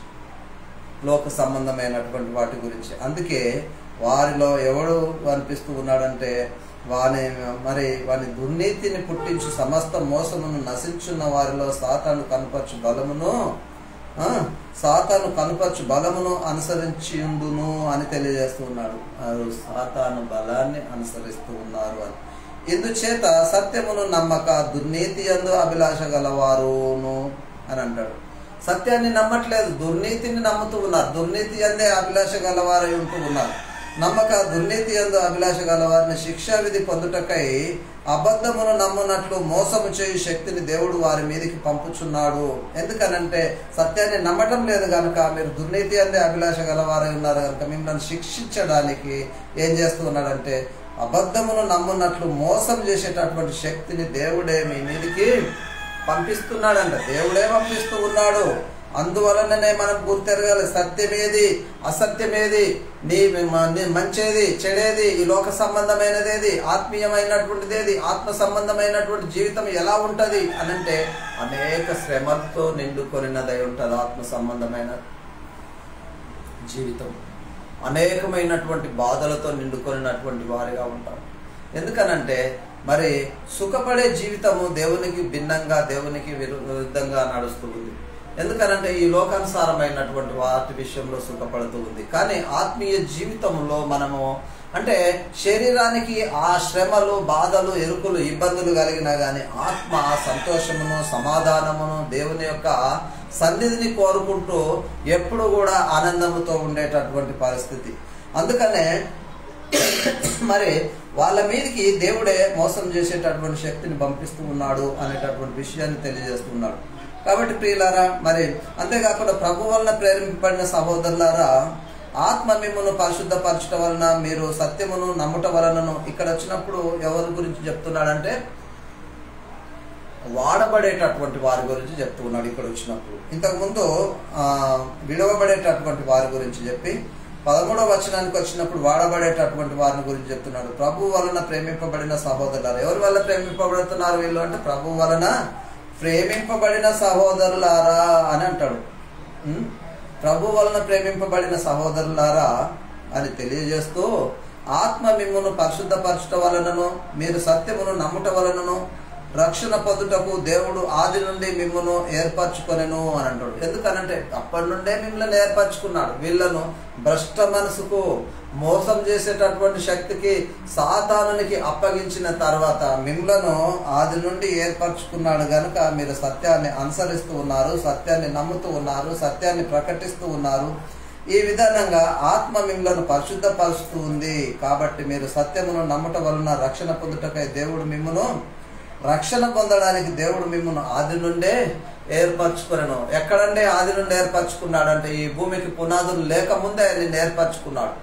లోక సంబంధమైనటువంటి వాటి గురించి. అందుకే వారిలో ఎవడు అనిపిస్తూ ఉన్నాడంటే వాని దుర్నీతిని పుట్టించి సమస్త మోసమును నశించున్న వారిలో సాతాను కనుపరచు బలమును అనుసరించిందును అని తెలియజేస్తూ ఉన్నాడు. సాతాను బలాన్ని అనుసరిస్తూ ఉన్నారు అని. ఇందుచేత సత్యమును నమ్మక దుర్నీతి యందు అభిలాష గలవారును అని అంటాడు. సత్యాన్ని నమ్మట్లేదు, దుర్నీతిని నమ్ముతూ ఉన్నారు. దుర్నీతి యందే అభిలాష గలవారై ఉంటూ ఉన్నారు. నమ్మక దుర్నీతి యందు అభిలాష గలవారిని శిక్షా విధి పొందుటకై అబద్ధమును నమ్మునట్లు మోసము చేయు శక్తిని దేవుడు వారి మీదకి పంపుచున్నాడు. ఎందుకనంటే సత్యాన్ని నమ్మటం లేదు కనుక, మీరు దుర్నీతి అందే అభిలాష గలవారై ఉన్నారు కనుక మిమ్మల్ని శిక్షించడానికి ఏం చేస్తూ ఉన్నాడంటే అబద్ధమును నమ్మునట్లు మోసం చేసేటటువంటి శక్తిని దేవుడే మీ మీదకి పంపిస్తున్నాడంట. దేవుడే పంపిస్తూ ఉన్నాడు. అందువలననే మనం గుర్తెరగాలి సత్యమేది, అసత్యమేది, నీ మంచేది, చెడేది, ఈ లోక సంబంధమైనదేది, ఆత్మీయమైనటువంటిదేది, ఆత్మ సంబంధమైనటువంటి జీవితం ఎలా ఉంటది అనంటే అనేక శ్రమలతో నిండుకొనినదై ఉంటది. ఆత్మ సంబంధమైన జీవితం అనేకమైనటువంటి బాధలతో నిండుకొనినటువంటి వారిగా ఉంటాం. ఎందుకనంటే మరి సుఖపడే జీవితము దేవునికి భిన్నంగా, దేవునికి విరుద్ధంగా నడుస్తూ ఉంది. ఎందుకనంటే ఈ లోకానుసారమైనటువంటి వాటి విషయంలో సుఖపడుతూ ఉంది. కానీ ఆత్మీయ జీవితంలో మనము అంటే శరీరానికి ఆ శ్రమలు, బాధలు, ఎరుకులు, ఇబ్బందులు కలిగినా కానీ ఆత్మ సంతోషమును, సమాధానమును, దేవుని యొక్క సన్నిధిని కోరుకుంటూ ఎప్పుడు కూడా ఆనందముతో ఉండేటటువంటి పరిస్థితి. అందుకనే మరి వాళ్ళ మీదకి దేవుడే మోసం చేసేటటువంటి శక్తిని పంపిస్తూ ఉన్నాడు అనేటటువంటి విషయాన్ని తెలియజేస్తున్నాడు. కాబట్టి ప్రియులారా, మరి అంతేకాకుండా ప్రభు వలన ప్రేరేపింపబడిన సహోదరులారా, ఆత్మ మిమ్మును పరిశుద్ధపరచుట వలన మీరు సత్యమును నమ్ముట వలనను. ఇక్కడ వచ్చినప్పుడు ఎవరి గురించి చెప్తున్నాడంటే వాడబడేటటువంటి వారి గురించి చెప్తూ ఉన్నాడు ఇక్కడ వచ్చినప్పుడు. ఇంతకుముందు విడవబడేటటువంటి వారి గురించి చెప్పి 13వ వచనానికి వచ్చినప్పుడు వాడబడేటటువంటి వారిని గురించి చెప్తున్నాడు. ప్రభు వలన ప్రేమింపబడిన సహోదరులారా. ఎవరి వల్ల ప్రేమింపబడుతున్నారు వీళ్ళు అంటే ప్రభు వలన ప్రేమింపబడిన సహోదరులారా అని అంటాడు. ప్రభు వలన ప్రేమింపబడిన సహోదరులారా అని తెలియజేస్తూ, ఆత్మ మిమ్మును పరిశుద్ధపరచుట వలనను మీరు సత్యమును నమ్ముట వలనను రక్షణ పొందుటకు దేవుడు ఆది నుండి మిమ్మును ఏర్పరచుకొనెను అని అంటాడు. ఎందుకనంటే అప్పటి నుండే మిమ్మల్ని ఏర్పరచుకున్నాడు. వీళ్ళను భ్రష్ట మనసుకు మోసం చేసేటటువంటి శక్తికి సాతానునికి అప్పగించిన తర్వాత మిమ్మలను ఆది నుండి ఏర్పరచుకున్నాడు గనుక మీరు సత్యాన్ని అనుసరిస్తూ ఉన్నారు, సత్యాన్ని నమ్ముతూ ఉన్నారు, సత్యాన్ని ప్రకటిస్తూ ఉన్నారు. ఈ విధానంగా ఆత్మ మిమ్మలను పరిశుద్ధపరుస్తూ ఉంది. కాబట్టి మీరు సత్యమును నమ్ముట వలన రక్షణ పొందుటకై దేవుడు మిమ్మును రక్షణ పొందడానికి దేవుడు మిమ్మల్ని ఆది నుండే ఏర్పరచుకున్నాను. ఎక్కడంటే ఆది నుండి ఏర్పరచుకున్నాడు అంటే ఈ భూమికి పునాదులు లేకముందే నిన్ను ఏర్పరచుకున్నాడు.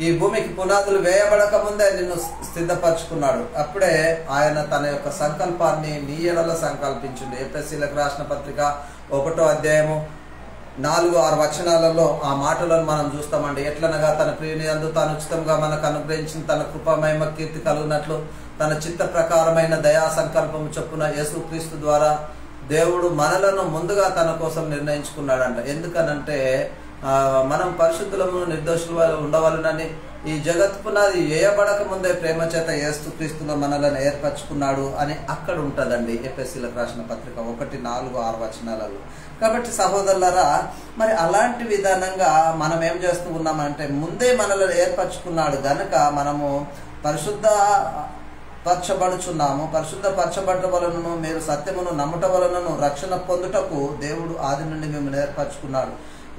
ఈ భూమికి పునాదులు వేయబడక ముందే నిన్ను సిద్ధపరచుకున్నాడు. అప్పుడే ఆయన తన యొక్క సంకల్పాన్ని నీ ఎడల సంకల్పించింది. ఎఫెసీయులకు రాసిన పత్రిక 1వ అధ్యాయము 4-6 వచనాలలో ఆ మాటలను మనం చూస్తామండి. ఎట్లనగా తన ప్రియుని యందు తాను ఉచితంగా మనకు అనుగ్రహించిన తన కృపామహిమ కీర్తి కలుగునట్లు తన చిత్త ప్రకారమైన దయా సంకల్పము చొప్పున యేసుక్రీస్తు ద్వారా దేవుడు మనలను ముందుగా తన కోసం నిర్ణయించుకున్నాడంట. ఎందుకనంటే మనం పరిశుద్ధులము నిర్దోషులు ఉండవాలనని ఈ జగత్ పునాది వేయబడక ముందే ప్రేమ చేత యేసుక్రీస్తులో మనలను ఏర్పరచుకున్నాడు అని అక్కడ ఉంటదండి ఎఫెసీయులకు రాసిన పత్రిక 1:4-6 వచనాలలో. కాబట్టి సహోదరులారా, మరి అలాంటి విధానంగా మనం ఏం చేస్తూ ఉన్నామంటే ముందే మనలను ఏర్పరచుకున్నాడు గనక మనము పరిశుద్ధపరచబడుచున్నాము. పరిశుద్ధపరచబడ్డ వలనను మీరు సత్యమును నమ్ముట వలనను రక్షణ పొందుటకు దేవుడు ఆది నుండి మిమ్మల్ని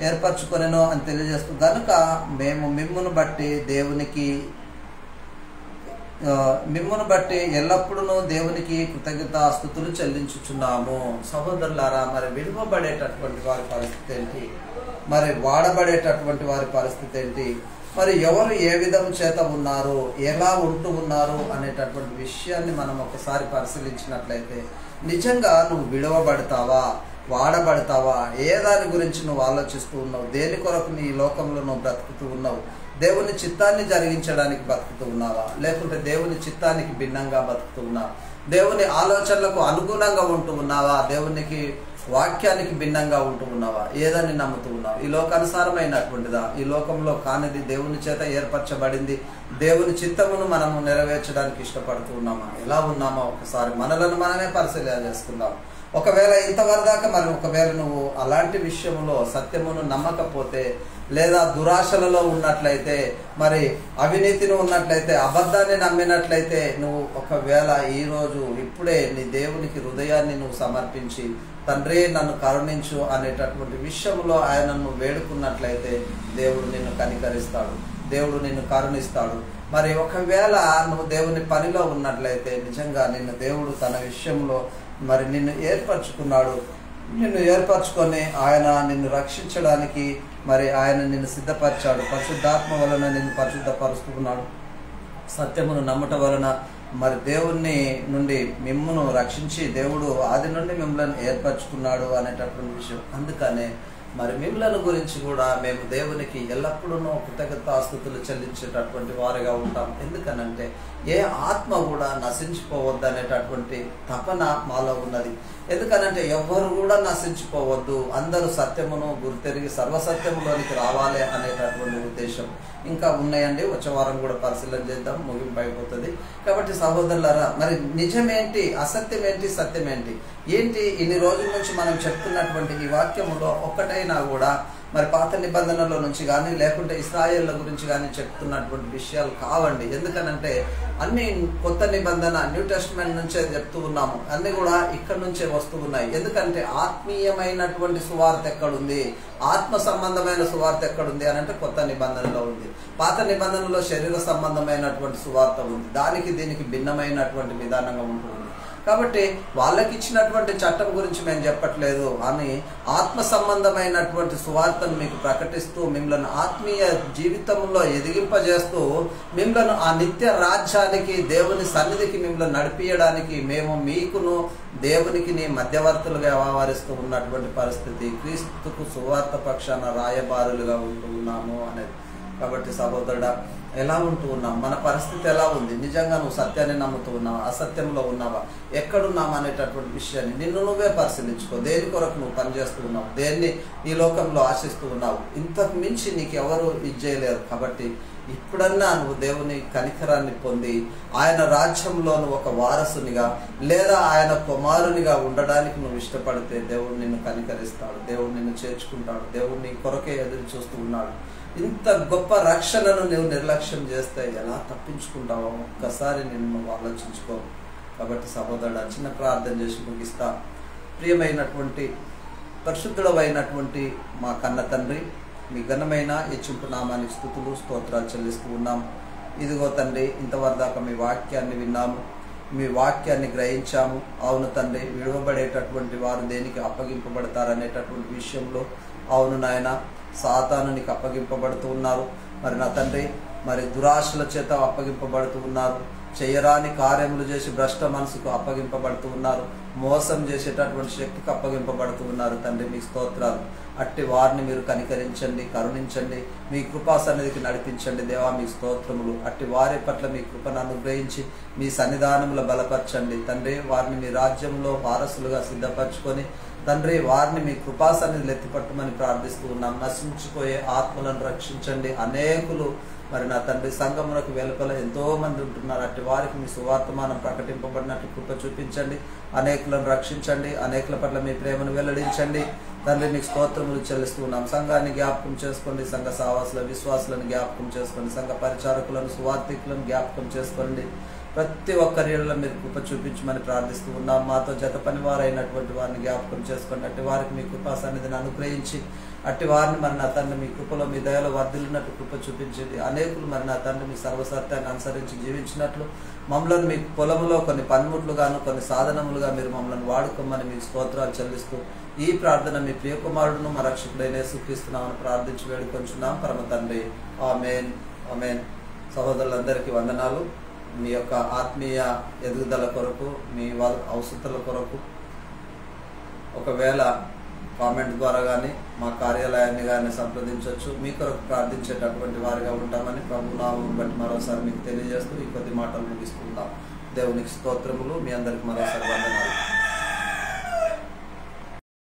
ఏర్పరచుకొనెను అని తెలియజేస్తూ గనుక మేము మిమ్మును బట్టి ఎల్లప్పుడూ దేవునికి కృతజ్ఞతాస్తుతులు చెల్లించుచున్నాము. సహోదరులారా, మరి విడువబడేటటువంటి వారి పరిస్థితి ఏంటి? మరి వాడబడేటటువంటి వారి పరిస్థితి ఏంటి? మరి ఎవరు ఏ విధం చేత ఉన్నారు, ఎలా ఉంటూ ఉన్నారు అనేటటువంటి విషయాన్ని మనం ఒకసారి పరిశీలించినట్లయితే నిజంగా నువ్వు విడవబడతావా, వాడబడతావా? ఏ దాని గురించి నువ్వు ఆలోచిస్తూ ఉన్నావు? దేని కొరకు నీ లోకంలో నువ్వు బ్రతుకుతూ ఉన్నావు? దేవుని చిత్తాన్ని జరిగించడానికి బతుకుతూ ఉన్నావా, లేకుంటే దేవుని చిత్తానికి భిన్నంగా బతుకుతూ ఉన్నావా? దేవుని ఆలోచనలకు అనుగుణంగా ఉంటూ ఉన్నావా, దేవునికి వాక్యానికి భిన్నంగా ఉంటూ ఉన్నావా? ఏదని నమ్ముతూ ఉన్నావు? ఈ లోకానుసారమైనటువంటిదా? ఈ లోకంలో కానిది దేవుని చేత ఏర్పరచబడింది దేవుని చిత్తమును మనము నెరవేర్చడానికి ఇష్టపడుతూ ఉన్నామా? ఎలా ఉన్నామో ఒకసారి మనలను మనమే పరిశీలన చేసుకుందాం. ఒకవేళ ఇంతవరదాకా మరి ఒకవేళ నువ్వు అలాంటి విషయంలో సత్యమును నమ్మకపోతే, లేదా దురాశలలో ఉన్నట్లయితే, మరి అవినీతిని ఉన్నట్లయితే, అబద్ధాన్ని నమ్మినట్లయితే, నువ్వు ఒకవేళ ఈరోజు ఇప్పుడే నీ దేవునికి హృదయాన్ని నువ్వు సమర్పించి తండ్రి నన్ను కరుణించు అనేటటువంటి విషయంలో ఆయనను వేడుకున్నట్లయితే దేవుడు నిన్ను కనికరిస్తాడు, దేవుడు నిన్ను కరుణిస్తాడు. మరి ఒకవేళ నువ్వు దేవుని పనిలో ఉన్నట్లయితే నిజంగా నిన్ను దేవుడు తన విషయంలో మరి నిన్ను ఏర్పరచుకున్నాడు. నిన్ను ఏర్పరచుకొని ఆయన నిన్ను రక్షించడానికి మరి ఆయన నిన్ను సిద్ధపరిచాడు. పరిశుద్ధాత్మ వలన నిన్ను పరిశుద్ధపరుస్తున్నాడు. సత్యమును నమ్మటం వలన మరి దేవుణ్ణి నుండి మిమ్మును రక్షించి దేవుడు ఆది నుండి మిమ్మల్ని ఏర్పరచుకున్నాడు అనేటటువంటి విషయం. అందుకనే మరి మిమ్మల్ని గురించి కూడా మేము దేవునికి ఎల్లప్పుడూ కృతజ్ఞతాస్తుతులు చెల్లించేటటువంటి వారిగా ఉంటాం. ఎందుకనంటే ఏ ఆత్మ కూడా నశించిపోవద్దు అనేటటువంటి తపన మాలో ఉన్నది. ఎందుకనంటే ఎవ్వరు కూడా నశించిపోవద్దు, అందరూ సత్యమును గుర్తెరిగి సర్వసత్యములోనికి రావాలి అనేటటువంటి ఉద్దేశం. ఇంకా ఉన్నాయండి, వచ్చే వారం కూడా పరిశీలన చేద్దాం, ముగింపు అయిపోతుంది. కాబట్టి సహోదరులారా, మరి నిజమేంటి, అసత్యం ఏంటి, సత్యం ఏంటి, ఏంటి ఇన్ని రోజుల నుంచి మనం చెప్తున్నటువంటి ఈ వాక్యములో ఒక్కటైనా కూడా మరి పాత నిబంధనలో నుంచి కానీ లేకుంటే ఇశ్రాయేళ్ల గురించి కానీ చెప్తున్నటువంటి విషయాలు కావండి. ఎందుకనంటే అన్ని కొత్త నిబంధన న్యూ టెస్ట్మెంట్ నుంచే చెప్తూ ఉన్నాము, అన్ని కూడా ఇక్కడ నుంచే వస్తూ ఉన్నాయి. ఎందుకంటే ఆత్మీయమైనటువంటి సువార్త ఎక్కడుంది, ఆత్మ సంబంధమైన సువార్త ఎక్కడుంది అని అంటే కొత్త నిబంధనలో ఉంది. పాత నిబంధనలో శరీర సంబంధమైనటువంటి సువార్త ఉంది, దానికి దీనికి భిన్నమైనటువంటి విధానంగా ఉంటుంది. కాబట్టి వాళ్ళకి ఇచ్చినటువంటి చట్టం గురించి మేము చెప్పట్లేదు అని ఆత్మ సంబంధమైనటువంటి సువార్తను మీకు ప్రకటిస్తూ మిమ్మల్ని ఆత్మీయ జీవితంలో ఎదిగింపజేస్తూ మిమ్మల్ని ఆ నిత్య రాజ్యానికి దేవుని సన్నిధికి మిమ్మల్ని నడిపించడానికి మేము మీకును దేవునికి మధ్యవర్తులుగా వ్యవహరిస్తూ ఉన్నటువంటి పరిస్థితి, క్రీస్తుకు సువార్త పక్షాన రాయబారులుగా ఉంటూ ఉన్నాము అనేది. కాబట్టి సహోదరుడా, ఎలా ఉంటూ ఉన్నాం, మన పరిస్థితి ఎలా ఉంది, నిజంగా నువ్వు సత్యాన్ని నమ్ముతూ ఉన్నావా, అసత్యంలో ఉన్నావా, ఎక్కడున్నావు అనేటటువంటి విషయాన్ని నిన్ను నువ్వే పరిశీలించుకో. దేని కొరకు నువ్వు పనిచేస్తూ ఉన్నావు, దేన్ని ఈ లోకంలో ఆశిస్తూ ఉన్నావు, ఇంతకు మించి నీకు ఎవరు ఇది చేయలేరు. కాబట్టి ఇప్పుడన్నా నువ్వు దేవుని కనికరాన్ని పొంది ఆయన రాజ్యంలో నువ్వు ఒక వారసునిగా లేదా ఆయన కుమారునిగా ఉండడానికి నువ్వు ఇష్టపడితే దేవుడు నిన్ను కనికరిస్తాడు, దేవుడు నిన్ను చేర్చుకుంటాడు, దేవుడు నీ కొరకే ఎదురు చూస్తూ ఉన్నాడు. ఇంత గొప్ప రక్షణను నువ్వు నిర్లక్ష్యం చేస్తే ఎలా తప్పించుకుంటావో ఒక్కసారి నిన్ను ఆలోచించుకో. కాబట్టి సహోదరుడా, చిన్న ప్రార్థన చేసి ముగిస్తా. ప్రియమైనటువంటి పరిశుద్ధుడమైనటువంటి మా కన్న తండ్రి, మీ ఘనమైన హెచ్చింపు నామానికి స్తుతులు స్తోత్రాలు చెల్లిస్తూ ఉన్నాం. ఇదిగో తండ్రి, ఇంతవరకు దాకా మీ వాక్యాన్ని విన్నాము, మీ వాక్యాన్ని గ్రహించాము. అవును తండ్రి, విడువబడేటటువంటి వారు దేనికి అప్పగింపబడతారనేటటువంటి విషయంలో అవును నాయన, సాతానునికి అప్పగింపబడుతూ ఉన్నారు. మరి నా తండ్రి, మరి దురాశల చేత అప్పగింపబడుతూ ఉన్నారు, చేయరాని కార్యములు చేసి భ్రష్ట మనసుకు అప్పగింపబడుతూ ఉన్నారు, మోసం చేసేటటువంటి శక్తికి అప్పగింపబడుతూ ఉన్నారు. తండ్రి మీకు స్తోత్రాలు. అట్టి వారిని మీరు కనికరించండి, కరుణించండి, మీ కృపా సన్నిధికి నడిపించండి. దేవా మీకు స్తోత్రములు. అట్టి వారి పట్ల మీ కృపను అనుగ్రహించి మీ సన్నిధానములో బలపరచండి తండ్రి. వారిని మీ రాజ్యంలో వారసులుగా సిద్ధపరచుకొని తండ్రి, వారిని మీ కృపా సన్నిధిలో ఎత్తిపట్టమని ప్రార్థిస్తూ ఉన్నాం. నశించిపోయే ఆత్మలను రక్షించండి. అనేకులు మరి నా తండ్రి సంఘమునకు వెలుపల ఎంతో మంది ఉంటున్నారు. అట్టి వారికి మీ సువార్తమానం ప్రకటింపబడినట్టు కృప చూపించండి. అనేకులను రక్షించండి, అనేకుల పట్ల మీ ప్రేమను వెల్లడించండి. తండ్రి మీకు స్తోత్రములు చెల్లిస్తూ ఉన్నాం. సంఘాన్ని జ్ఞాపకం చేసుకోండి, సంఘ సావాసుల విశ్వాసులను జ్ఞాపకం చేసుకోండి, సంఘ పరిచారకులను సువార్థికులను జ్ఞాపకం చేసుకోండి. ప్రతి ఒక్కరిలో మీరు కృప చూపించమని ప్రార్థిస్తూ ఉన్నాం. మాతో జత పనివారైనటువంటి వారిని జ్ఞాపకం చేసుకోండి. అట్టి వారికి మీ కృపా సన్నిధిని అనుగ్రహించి అట్టి వారిని మరి నా తండ్రి మీ కృపలో మీ దయలో వర్ధిల్లినట్టు కృప చూపించింది. అనేకులు మరి నా తండ్రి మీ సర్వసత్యాన్ని అనుసరించి జీవించినట్లు మమ్మల్ని మీ పొలములో కొన్ని పనిముట్లుగాను కొన్ని సాధనములుగా మీరు మమ్మల్ని వాడుకోమని మీకు స్తోత్రాలు చెల్లిస్తూ ఈ ప్రార్థన మీ ప్రియకుమారుడును మా రక్షకుడైన యేసుక్రీస్తునామని ప్రార్థించి వేడుకొంచున్నాం పరమ తండ్రి. ఆమేన్, ఆమేన్. సహోదరులందరికీ వందనాలు. మీ యొక్క ఆత్మీయ ఎదుగుదల కొరకు, మీ అవసరాల కొరకు ఒకవేళ కామెంట్ ద్వారా కానీ మా కార్యాలయాన్ని కానీ సంప్రదించవచ్చు. మీ కొరకు ప్రార్థించేటటువంటి వారిగా ఉంటామని ప్రభు నామమును బట్టి మరోసారి మీకు తెలియజేస్తూ ఈ కొద్ది మాటలు ముగిస్తున్నాం. దేవునికి స్తోత్రములు. మీ అందరికి మరోసారి వందనాలు.